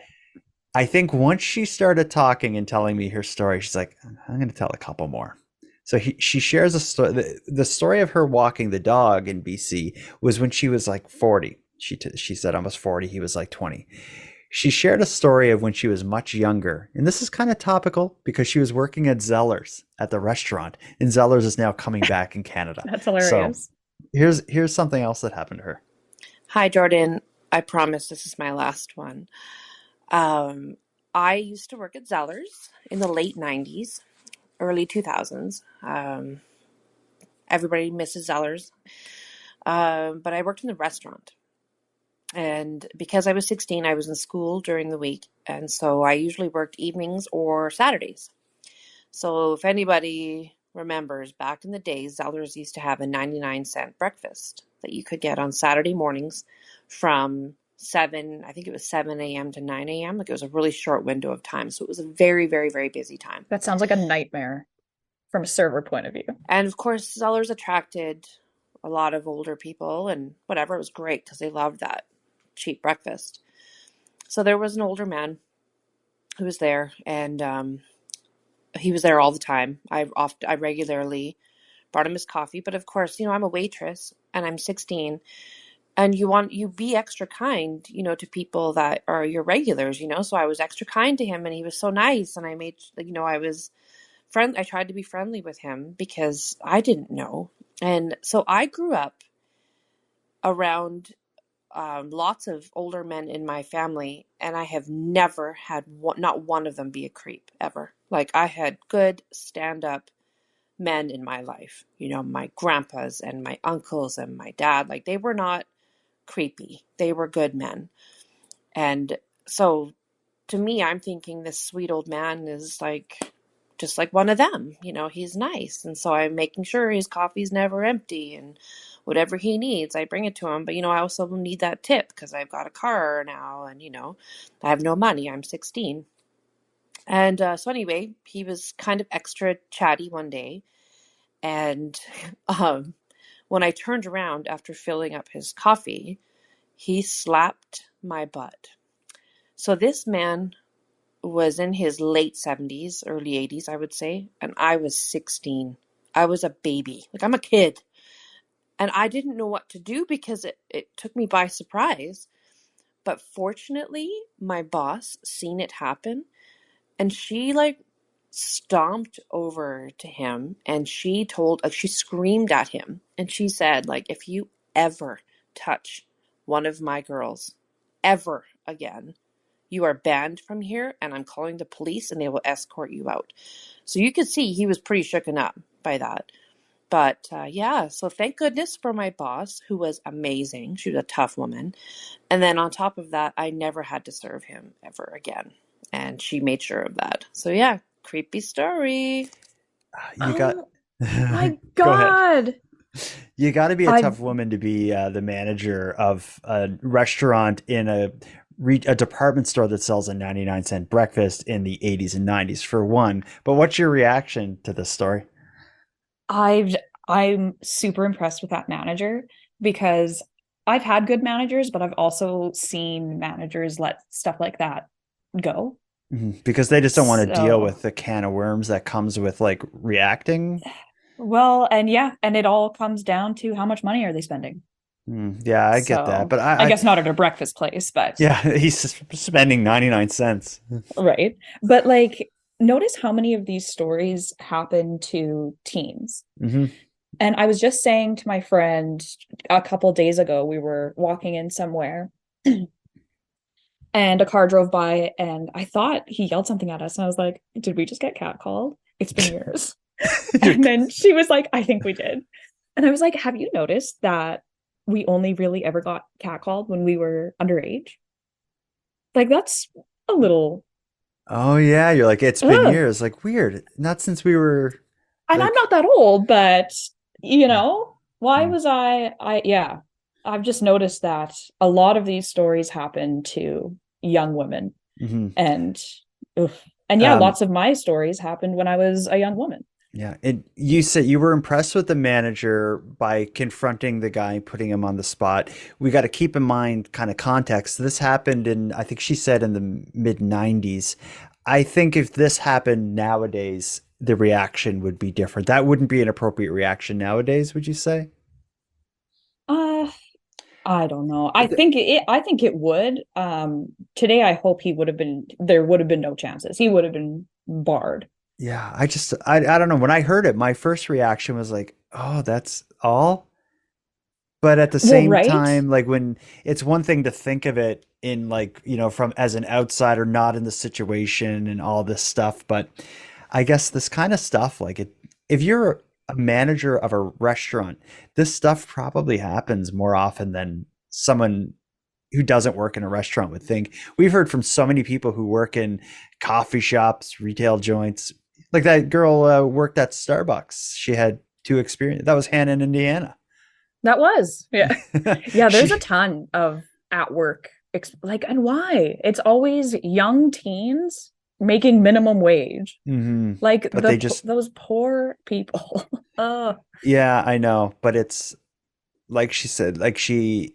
A: I think once she started talking and telling me her story, she's like, I'm going to tell a couple more. So she shares a story. The story of her walking the dog in BC was when she was like 40. She said almost 40. He was like 20. She shared a story of when she was much younger. And this is kind of topical because she was working at Zeller's at the restaurant. And Zeller's is now coming back in Canada.
C: That's hilarious.
A: So here's something else that happened to her.
F: Hi, Jordan. I promise this is my last one. I used to work at Zeller's in the late 90s, early 2000s. Everybody misses Zeller's. But I worked in the restaurant. And because I was 16, I was in school during the week. And so I usually worked evenings or Saturdays. So if anybody remembers, back in the day, Zeller's used to have a 99-cent breakfast that you could get on Saturday mornings from 7 a.m. to 9 a.m. Like it was a really short window of time. So it was a very, very, very busy time.
C: That sounds like a nightmare from a server point of view.
F: And of course, Zeller's attracted a lot of older people and whatever. It was great because they loved that cheap breakfast. So there was an older man who was there, and he was there all the time. I regularly brought him his coffee, but of course, I'm a waitress and I'm 16, and you be extra kind, to people that are your regulars, So I was extra kind to him, and he was so nice, and I made, I was friend. I tried to be friendly with him because I didn't know, and so I grew up around lots of older men in my family, and I have never had not one of them be a creep ever. Like I had good stand-up men in my life, my grandpas and my uncles and my dad. Like they were not creepy. They were good men. And so to me, I'm thinking this sweet old man is like just like one of them, he's nice. And so I'm making sure his coffee's never empty, and whatever he needs, I bring it to him. But, I also need that tip because I've got a car now, and, I have no money. I'm 16. And so anyway, he was kind of extra chatty one day. And when I turned around after filling up his coffee, he slapped my butt. So this man was in his late 70s, early 80s, I would say, and I was 16. I was a baby. Like, I'm a kid. And I didn't know what to do because it took me by surprise. But fortunately, my boss seen it happen, and she, stomped over to him, and she screamed at him, and she said, if you ever touch one of my girls ever again, you are banned from here, and I'm calling the police and they will escort you out. So you could see he was pretty shooken up by that. But yeah, so thank goodness for my boss, who was amazing. She was a tough woman. And then on top of that, I never had to serve him ever again. And she made sure of that. So yeah, creepy story.
A: You got...
C: My
A: Go ahead.
C: God.
A: You got to be a tough woman to be the manager of a restaurant in a department store that sells a 99-cent breakfast in the 80s and 90s, for one. But what's your reaction to this story?
C: I'm super impressed with that manager, because I've had good managers, but I've also seen managers let stuff like that go.
A: Because they just don't want to deal with the can of worms that comes with like reacting.
C: Well, and yeah, and it all comes down to how much money are they spending?
A: Yeah, I get that, but
C: I guess not at a breakfast place, but
A: yeah, he's spending 99 cents.
C: Right. But like, notice how many of these stories happen to teens. And I was just saying to my friend a couple days ago, we were walking in somewhere and a car drove by and I thought he yelled something at us. And I was like, did we just get catcalled? It's been years. And then she was like, I think we did. And I was like, have you noticed that we only really ever got catcalled when we were underage? Like, that's a little...
A: Oh yeah, you're like, it's been years. Like, weird. Not since we were...
C: And like... I'm not that old, but, you know, why was yeah. I've just noticed that a lot of these stories happen to young women. And yeah, lots of my stories happened when I was a young woman.
A: Yeah. You said you were impressed with the manager by confronting the guy and putting him on the spot. We got to keep in mind kind of context. This happened in, I think she said, in the mid-90s. I think if this happened nowadays, the reaction would be different. That wouldn't be an appropriate reaction nowadays, would you say?
C: I don't know. I think it would. Today, I hope there would have been no chances. He would have been barred.
A: Yeah, I don't know. When I heard it, my first reaction was like, oh, that's all. But at the same time, like, when it's one thing to think of it in, like, you know, from as an outsider, not in the situation and all this stuff. But I guess this kind of stuff, like, if you're a manager of a restaurant, this stuff probably happens more often than someone who doesn't work in a restaurant would think. We've heard from so many people who work in coffee shops, retail joints. Like that girl worked at Starbucks. She had 2 experiences. That was Hannah in Indiana.
C: That was, yeah. Yeah, there's a ton of at work, like, and why? It's always young teens making minimum wage. Like, those poor people.
A: Yeah, I know. But it's, like she said, like but you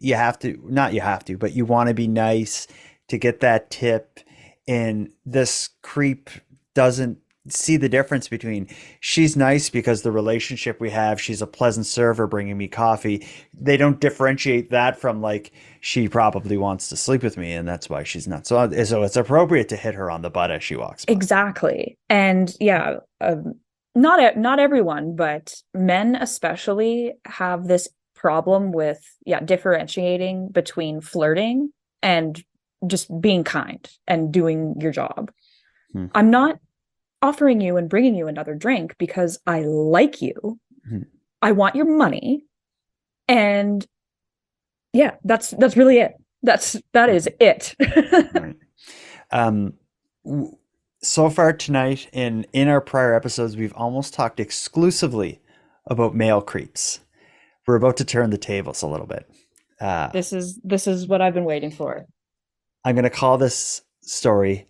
A: want to be nice to get that tip. And this creep doesn't see the difference between, she's nice because the relationship we have, she's a pleasant server bringing me coffee. They don't differentiate that from, like, she probably wants to sleep with me and that's why she's not. So it's appropriate to hit her on the butt as she walks by.
C: Exactly. And yeah, not everyone, but men especially have this problem with differentiating between flirting and just being kind and doing your job. I'm not offering you and bringing you another drink because I like you. I want your money. And yeah, that's really it. That is it.
A: Right. So far tonight and in our prior episodes, we've almost talked exclusively about male creeps. We're about to turn the tables a little bit.
C: This is what I've been waiting for.
A: I'm going to call this story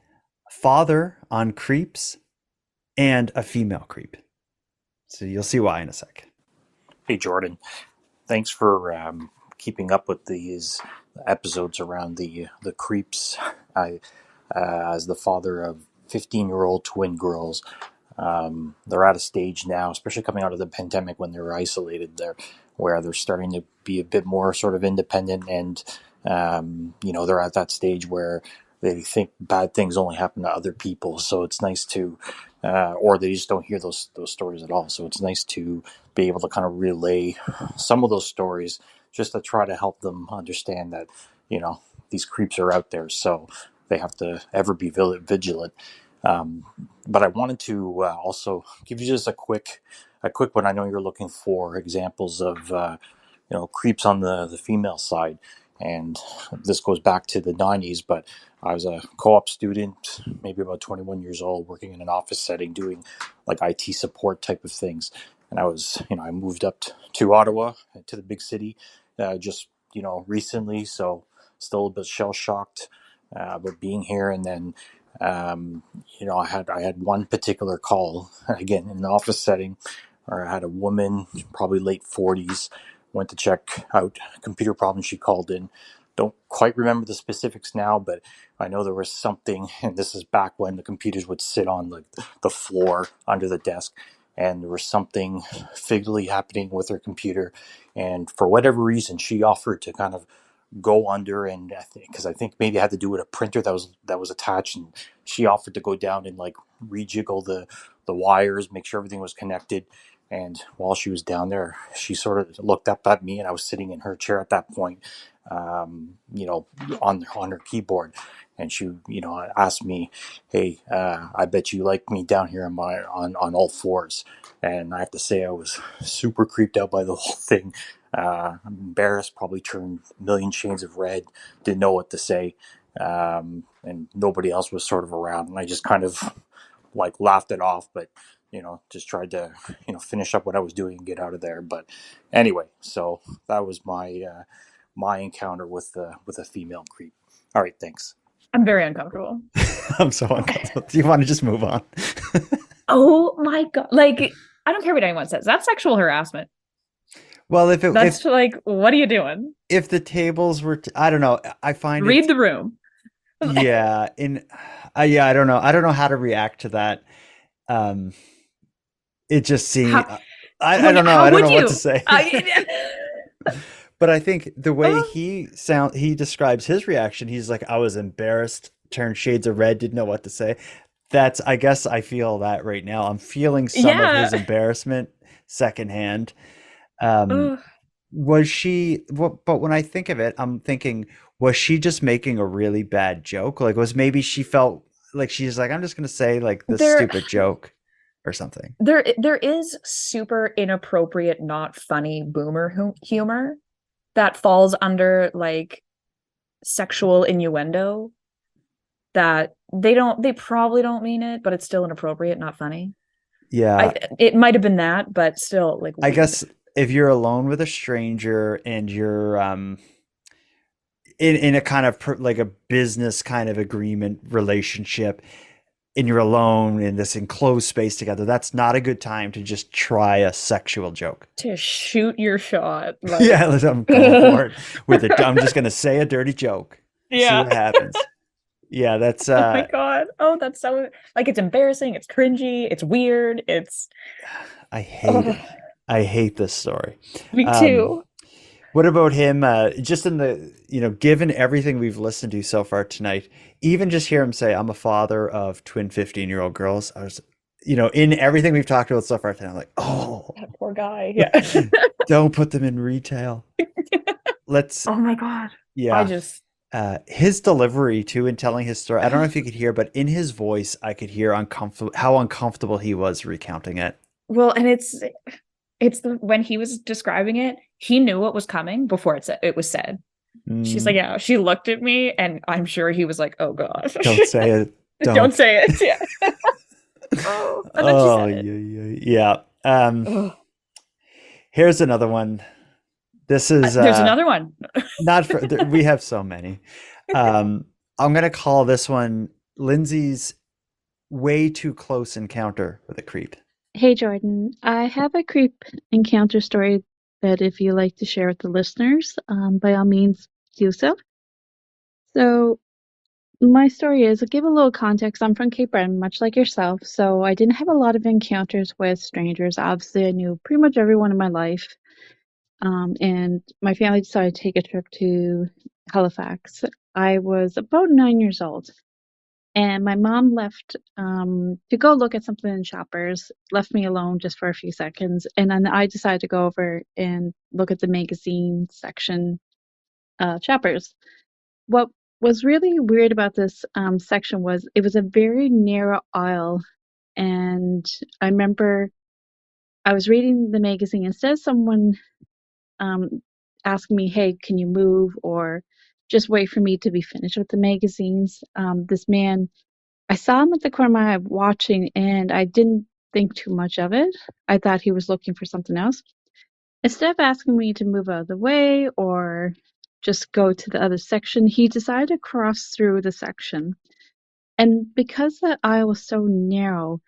A: Father on Creeps and a Female Creep. So you'll see why in a sec.
J: Hey, Jordan. Thanks for keeping up with these episodes around the creeps. I, as the father of 15-year-old twin girls, they're at a stage now, especially coming out of the pandemic when they were isolated there, where they're starting to be a bit more sort of independent and, they're at that stage where they think bad things only happen to other people. So it's nice to, or they just don't hear those stories at all. So it's nice to be able to kind of relay some of those stories just to try to help them understand that, these creeps are out there, so they have to ever be vigilant. Um, but I wanted to also give you just a quick one. I know you're looking for examples of creeps on the female side, and this goes back to the 90s. But I was a co-op student, maybe about 21 years old, working in an office setting, doing like IT support type of things. And I moved up to Ottawa, to the big city, just recently, so still a bit shell shocked about being here. And then I had one particular call again in an office setting, where I had a woman, probably late 40s, went to check out a computer problem she called in. Don't quite remember the specifics now, but I know there was something, and this is back when the computers would sit on the floor under the desk, and there was something fiddly happening with her computer, and for whatever reason, she offered to kind of go under, and I think maybe it had to do with a printer that was attached, and she offered to go down and like rejiggle the wires, make sure everything was connected. And while she was down there, she sort of looked up at me, and I was sitting in her chair at that point, on her keyboard, and she asked me, "Hey, I bet you like me down here on all fours." And I have to say, I was super creeped out by the whole thing. Embarrassed, probably turned a million shades of red, didn't know what to say, and nobody else was sort of around, and I just kind of like laughed it off, but just tried to finish up what I was doing and get out of there. But anyway, so that was my encounter with a female creep. All right, thanks.
C: I'm very uncomfortable.
A: I'm so uncomfortable. Do you want to just move on?
C: Oh my God. Like, I don't care what anyone says. That's sexual harassment.
A: Well,
C: what are you doing?
A: If the tables were, I don't know. I find
C: read the room.
A: Yeah, I don't know. I don't know how to react to that. It just seems. I don't know. I don't know what to say. But I think the way he describes his reaction, he's like, I was embarrassed, turned shades of red, didn't know what to say. I guess I feel that right now. I'm feeling some of his embarrassment secondhand. Was she, but when I think of it, I'm thinking, was she just making a really bad joke? Like, maybe she felt like she's like, I'm just going to say like this stupid joke or something.
C: There is super inappropriate, not funny boomer humor that falls under like sexual innuendo that they probably don't mean it, but it's still inappropriate, not funny.
A: Yeah.
C: It might have been that, but still like weird.
A: I guess if you're alone with a stranger and you're in a kind of like a business kind of agreement relationship, and you're alone in this enclosed space together, that's not a good time to just try a sexual joke.
C: To shoot your shot.
A: Like... Yeah, I'm going for it. I'm just going to say a dirty joke.
C: Yeah.
A: See what happens. Yeah, that's...
C: Oh my God. Oh, that's so... Like, it's embarrassing. It's cringy. It's weird.
A: I hate it. I hate this story.
C: Me too.
A: What about him? Just in the, given everything we've listened to so far tonight, even just hear him say, I'm a father of twin 15-year-old girls. I was, in everything we've talked about so far tonight, I'm like, oh,
C: that poor guy. Yeah.
A: Don't put them in retail.
C: Oh my God.
A: Yeah. His delivery too, in telling his story. I don't know if you could hear, but in his voice, I could hear how uncomfortable he was recounting it.
C: Well, and it's when he was describing it, he knew what was coming before it was said. She's like, yeah, she looked at me, and I'm sure he was like, oh God.
A: Don't say it.
C: Don't say it. Yeah.
A: Yeah. Here's another one. This is
C: there's another one.
A: We have so many. I'm gonna call this one Lindsay's way too close encounter with a creep.
K: Hey Jordan, I have a creep encounter story that if you like to share with the listeners, by all means do so. So my story is, I'll give a little context. I'm from Cape Breton, much like yourself, so I didn't have a lot of encounters with strangers. Obviously, I knew pretty much everyone in my life. And my family decided to take a trip to Halifax. I was about 9 years old. And my mom left to go look at something in Shoppers, left me alone just for a few seconds. And then I decided to go over and look at the magazine section, Shoppers. What was really weird about this section was it was a very narrow aisle. And I remember I was reading the magazine. Instead of someone asking me, hey, can you move? Or just wait for me to be finished with the magazines. This man, I saw him at the corner of my eye watching, and I didn't think too much of it. I thought he was looking for something else. Instead of asking me to move out of the way or just go to the other section, he decided to cross through the section. And because the aisle was so narrow,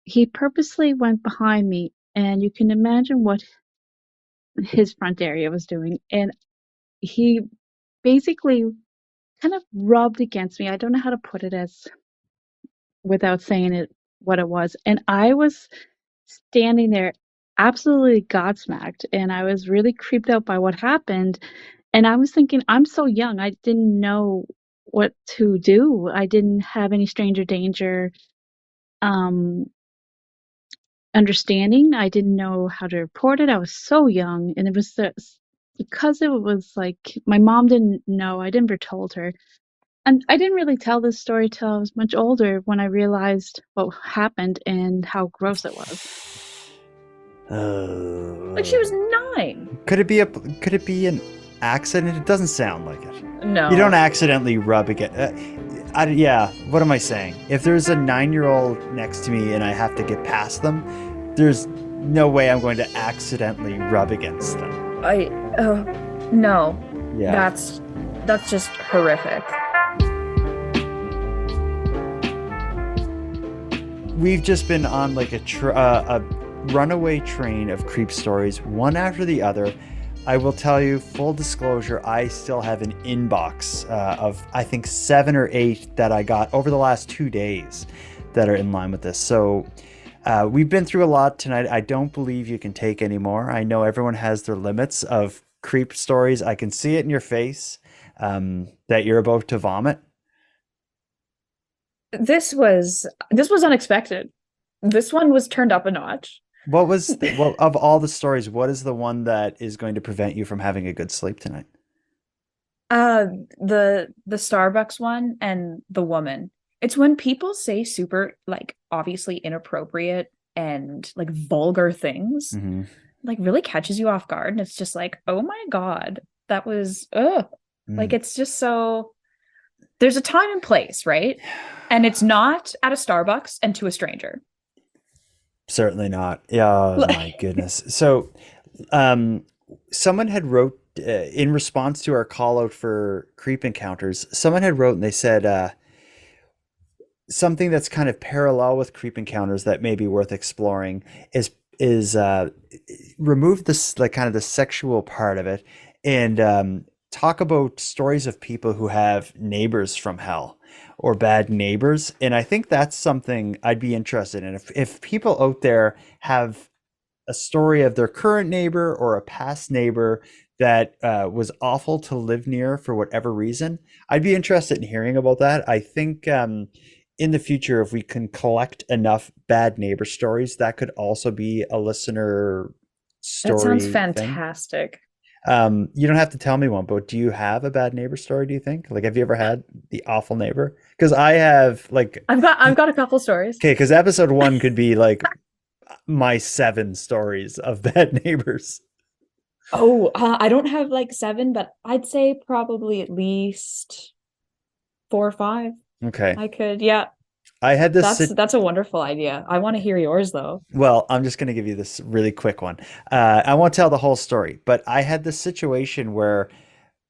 K: he purposely went behind me, and you can imagine what his front area was doing. And he basically kind of rubbed against me. I don't know how to put it as without saying it what it was. And I was standing there absolutely godsmacked, and I was really creeped out by what happened. And I was thinking, I'm so young, I didn't know what to do. I didn't have any stranger danger understanding. I didn't know how to report it. I was so young, and it was because it was like my mom didn't know. I never told her. And I didn't really tell this story till I was much older when I realized what happened and how gross it was.
C: Like she was 9.
A: Could it be an accident? It doesn't sound like it.
C: No.
A: You don't accidentally rub again. Yeah, what am I saying? If there's a 9-year-old next to me and I have to get past them, there's no way I'm going to accidentally rub against them.
C: No.
A: Yeah.
C: That's just horrific.
A: We've just been on like a runaway train of creep stories, one after the other. I will tell you, full disclosure, I still have an inbox of, I think, 7 or 8 that I got over the last 2 days that are in line with this. So we've been through a lot tonight. I don't believe you can take any more. I know everyone has their limits of creep stories. I can see it in your face that you're about to vomit.
C: This was unexpected. This one was turned up a notch.
A: Of all the stories, what is the one that is going to prevent you from having a good sleep tonight?
C: The Starbucks one and the woman. It's when people say super, like, obviously inappropriate and like vulgar things, like really catches you off guard. And it's just like, oh my God, that was, like, it's just so, there's a time and place, right? And it's not at a Starbucks and to a stranger.
A: Certainly not. Oh my goodness. So someone had wrote in response to our call out for creep encounters, someone had wrote and they said something that's kind of parallel with creep encounters that may be worth exploring is remove this, like, kind of the sexual part of it and talk about stories of people who have neighbors from hell or bad neighbors. And I think that's something I'd be interested in. If people out there have a story of their current neighbor or a past neighbor that was awful to live near for whatever reason, I'd be interested in hearing about that. I think in the future, if we can collect enough bad neighbor stories, that could also be a listener story.
C: That sounds fantastic.
A: You don't have to tell me one, but do you have a bad neighbor story, do you think? Like, have you ever had the awful neighbor? Because I have, like...
C: I've got a couple stories.
A: Okay, because episode 1 could be, like, my 7 stories of bad neighbors.
C: Oh, I don't have, like, 7, but I'd say probably at least 4 or 5.
A: Okay.
C: I could, yeah.
A: I had this.
C: That's a wonderful idea. I want to hear yours, though.
A: Well, I'm just going to give you this really quick one. I won't tell the whole story, but I had this situation where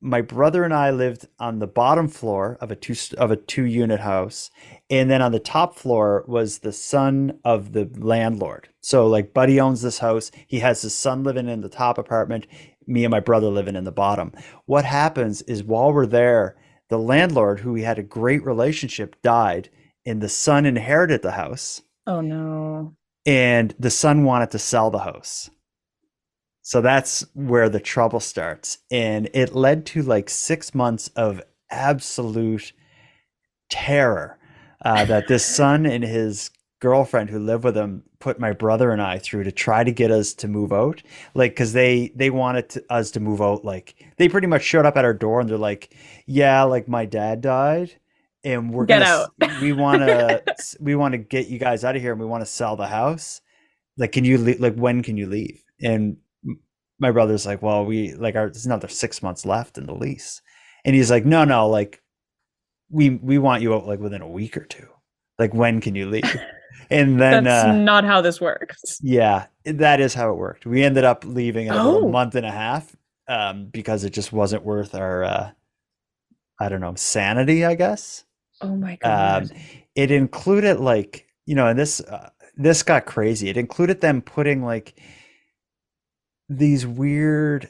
A: my brother and I lived on the bottom floor of a 2-unit house, and then on the top floor was the son of the landlord. So, like, Buddy owns this house. He has his son living in the top apartment. Me and my brother living in the bottom. What happens is while we're there, the landlord, who we had a great relationship, died. And the son inherited the house.
C: Oh, no.
A: And the son wanted to sell the house. So that's where the trouble starts. And it led to like 6 months of absolute terror. that this son and his girlfriend who lived with him put my brother and I through to try to get us to move out. Like, because they wanted us to move out. Like, they pretty much showed up at our door and they're like, yeah, like my dad died. And we're
C: Get
A: gonna,
C: out.
A: we want to get you guys out of here, and we want to sell the house. Like, can you like when can you leave? And my brother's like, well, there's another 6 months left in the lease, and he's like, no, like we want you out like within a week or two. Like, when can you leave? And then
C: That's not how this works.
A: yeah, that is how it worked. We ended up leaving in about a
C: Oh.
A: month and a half, because it just wasn't worth our I don't know, sanity, I guess.
C: Oh my God.
A: It included like, and this got crazy. It included them putting like these weird,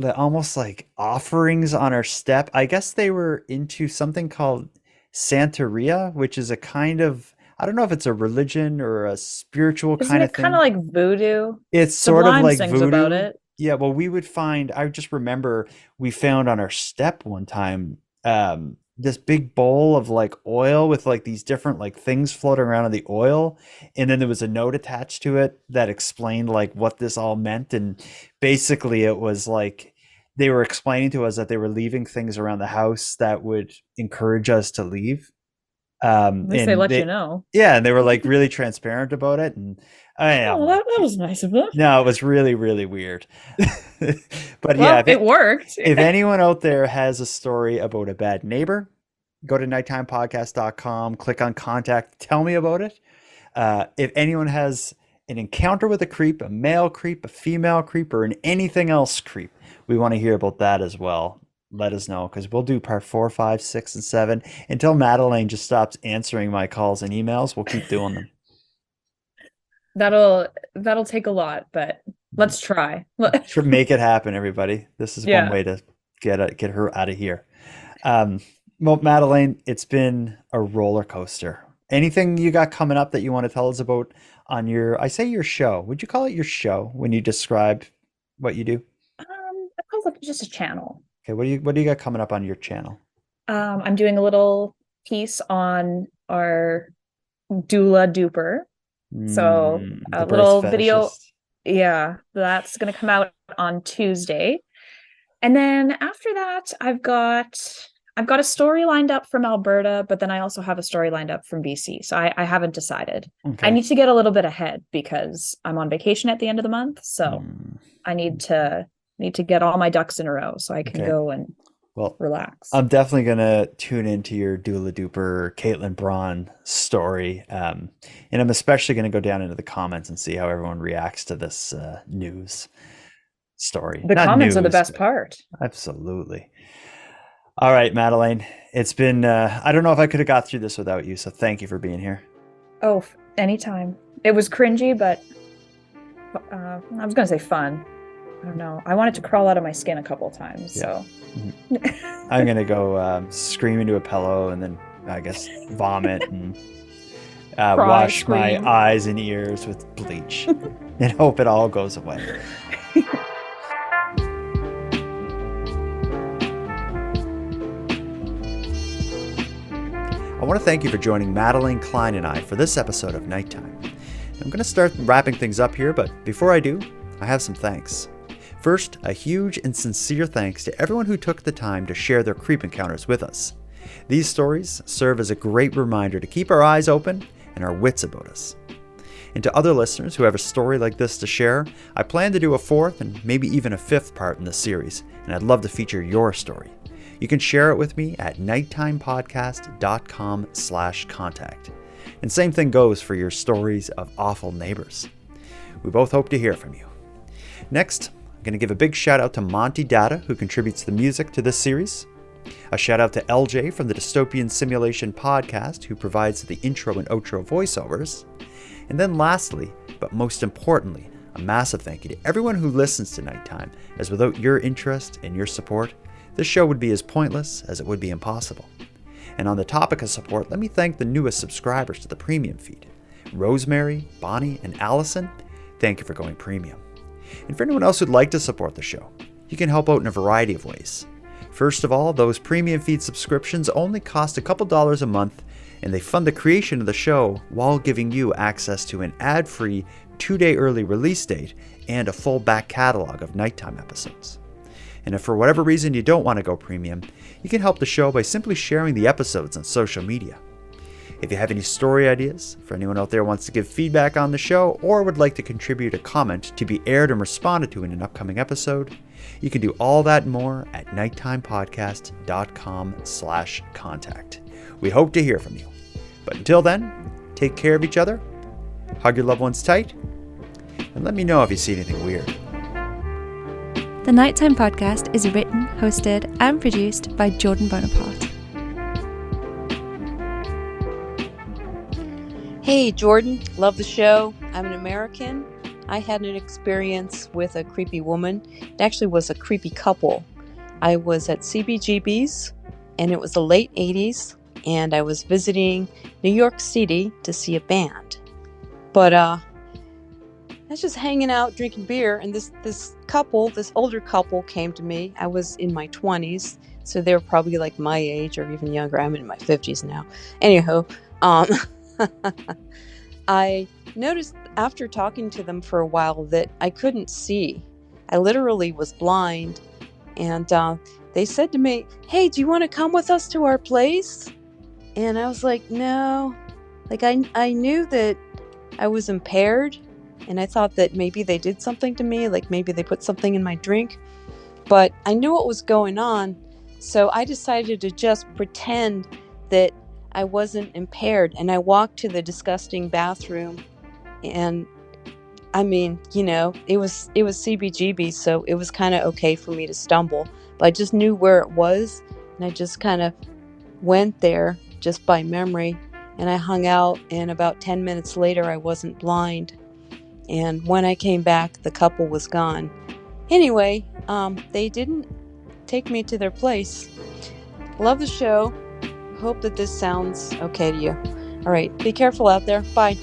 A: almost like offerings on our step. I guess they were into something called Santeria, which is a kind of, I don't know if it's a religion or a spiritual
C: Isn't
A: kind
C: it
A: of thing.
C: kind of like voodoo?
A: It's sort of
C: Sublime
A: like
C: sings
A: voodoo.
C: about it.
A: Yeah, well, I just remember we found on our step one time this big bowl of like oil with like these different like things floating around in the oil, and then there was a note attached to it that explained like what this all meant. And basically it was like they were explaining to us that they were leaving things around the house that would encourage us to leave.
C: At least they
A: And
C: let you know.
A: yeah, and they were like really transparent about it. And
C: Oh, that was nice of them.
A: no, it was really, really weird. But
C: Well,
A: yeah,
C: it worked.
A: if anyone out there has a story about a bad neighbor, go to nighttimepodcast.com, click on contact, tell me about it. If anyone has an encounter with a creep, a male creep, a female creep, or an anything else creep, we want to hear about that as well. Let us know, because we'll do part 4, 5, 6, and 7 until Madelayne just stops answering my calls and emails. We'll keep doing them.
C: That'll take a lot, but let's try.
A: Make it happen, everybody. This is one way to get her out of here. Well, Madelayne, it's been a roller coaster. Anything you got coming up that you want to tell us about on your show? Would you call it your show when you describe what you do?
C: I call it just a channel.
A: Okay, what do you got coming up on your channel?
C: I'm doing a little piece on our doula duper. So a little video. Yeah, that's going to come out on Tuesday. And then after that, I've got a story lined up from Alberta, but then I also have a story lined up from BC. So I haven't decided. Okay. I need to get a little bit ahead because I'm on vacation at the end of the month. So I need to get all my ducks in a row so I can go and relax.
A: I'm definitely going to tune into your doula duper Caitlin Braun story. And I'm especially going to go down into the comments and see how everyone reacts to this news story.
C: The comments are the best part.
A: Absolutely. All right, Madelayne, it's been, I don't know if I could have got through this without you. So thank you for being here.
C: Oh, anytime. It was cringy, but I was going to say fun. I don't know. I wanted to crawl out of my skin a couple of times. Yeah. So
A: I'm going to go scream into a pillow and then I guess vomit and wash my eyes and ears with bleach and hope it all goes away. I want to thank you for joining Madelayne, Klein, and I for this episode of Nighttime. I'm going to start wrapping things up here, but before I do, I have some thanks. First, a huge and sincere thanks to everyone who took the time to share their creep encounters with us. These stories serve as a great reminder to keep our eyes open and our wits about us. And to other listeners who have a story like this to share, I plan to do a 4th and maybe even a 5th part in this series, and I'd love to feature your story. You can share it with me at nighttimepodcast.com/contact. And same thing goes for your stories of awful neighbors. We both hope to hear from you. Next, I'm going to give a big shout out to Monty Datta, who contributes the music to this series. A shout out to LJ from the Dystopian Simulation podcast, who provides the intro and outro voiceovers. And then lastly, but most importantly, a massive thank you to everyone who listens to Nighttime, as without your interest and your support, this show would be as pointless as it would be impossible. And on the topic of support, let me thank the newest subscribers to the premium feed. Rosemary, Bonnie, and Allison, thank you for going premium. And for anyone else who'd like to support the show, you can help out in a variety of ways. First of all, those premium feed subscriptions only cost a couple dollars a month, and they fund the creation of the show while giving you access to an ad-free 2-day early release date and a full back catalog of nighttime episodes. And if for whatever reason you don't want to go premium, you can help the show by simply sharing the episodes on social media. If you have any story ideas, for anyone out there who wants to give feedback on the show or would like to contribute a comment to be aired and responded to in an upcoming episode, you can do all that and more at nighttimepodcast.com/contact. We hope to hear from you. But until then, take care of each other, hug your loved ones tight, and let me know if you see anything weird.
B: The Nighttime Podcast is written, hosted, and produced by Jordan Bonaparte.
L: Hey, Jordan. Love the show. I'm an American. I had an experience with a creepy woman. It actually was a creepy couple. I was at CBGB's, and it was the late 80s, and I was visiting New York City to see a band. But I was just hanging out, drinking beer, and this older couple came to me. I was in my 20s, so they were probably like my age or even younger. I'm in my 50s now. Anywho, I noticed after talking to them for a while that I couldn't see. I literally was blind, and they said to me, "Hey, do you want to come with us to our place?" And I was like, "No." Like I knew that I was impaired, and I thought that maybe they did something to me, like maybe they put something in my drink, but I knew what was going on, so I decided to just pretend that I wasn't impaired, and I walked to the disgusting bathroom, and I mean, it was CBGB, so it was kind of okay for me to stumble, but I just knew where it was, and I just kind of went there just by memory, and I hung out, and about 10 minutes later, I wasn't blind, and when I came back, the couple was gone. Anyway, they didn't take me to their place. Love the show. Hope that this sounds okay to you. All right, be careful out there. Bye.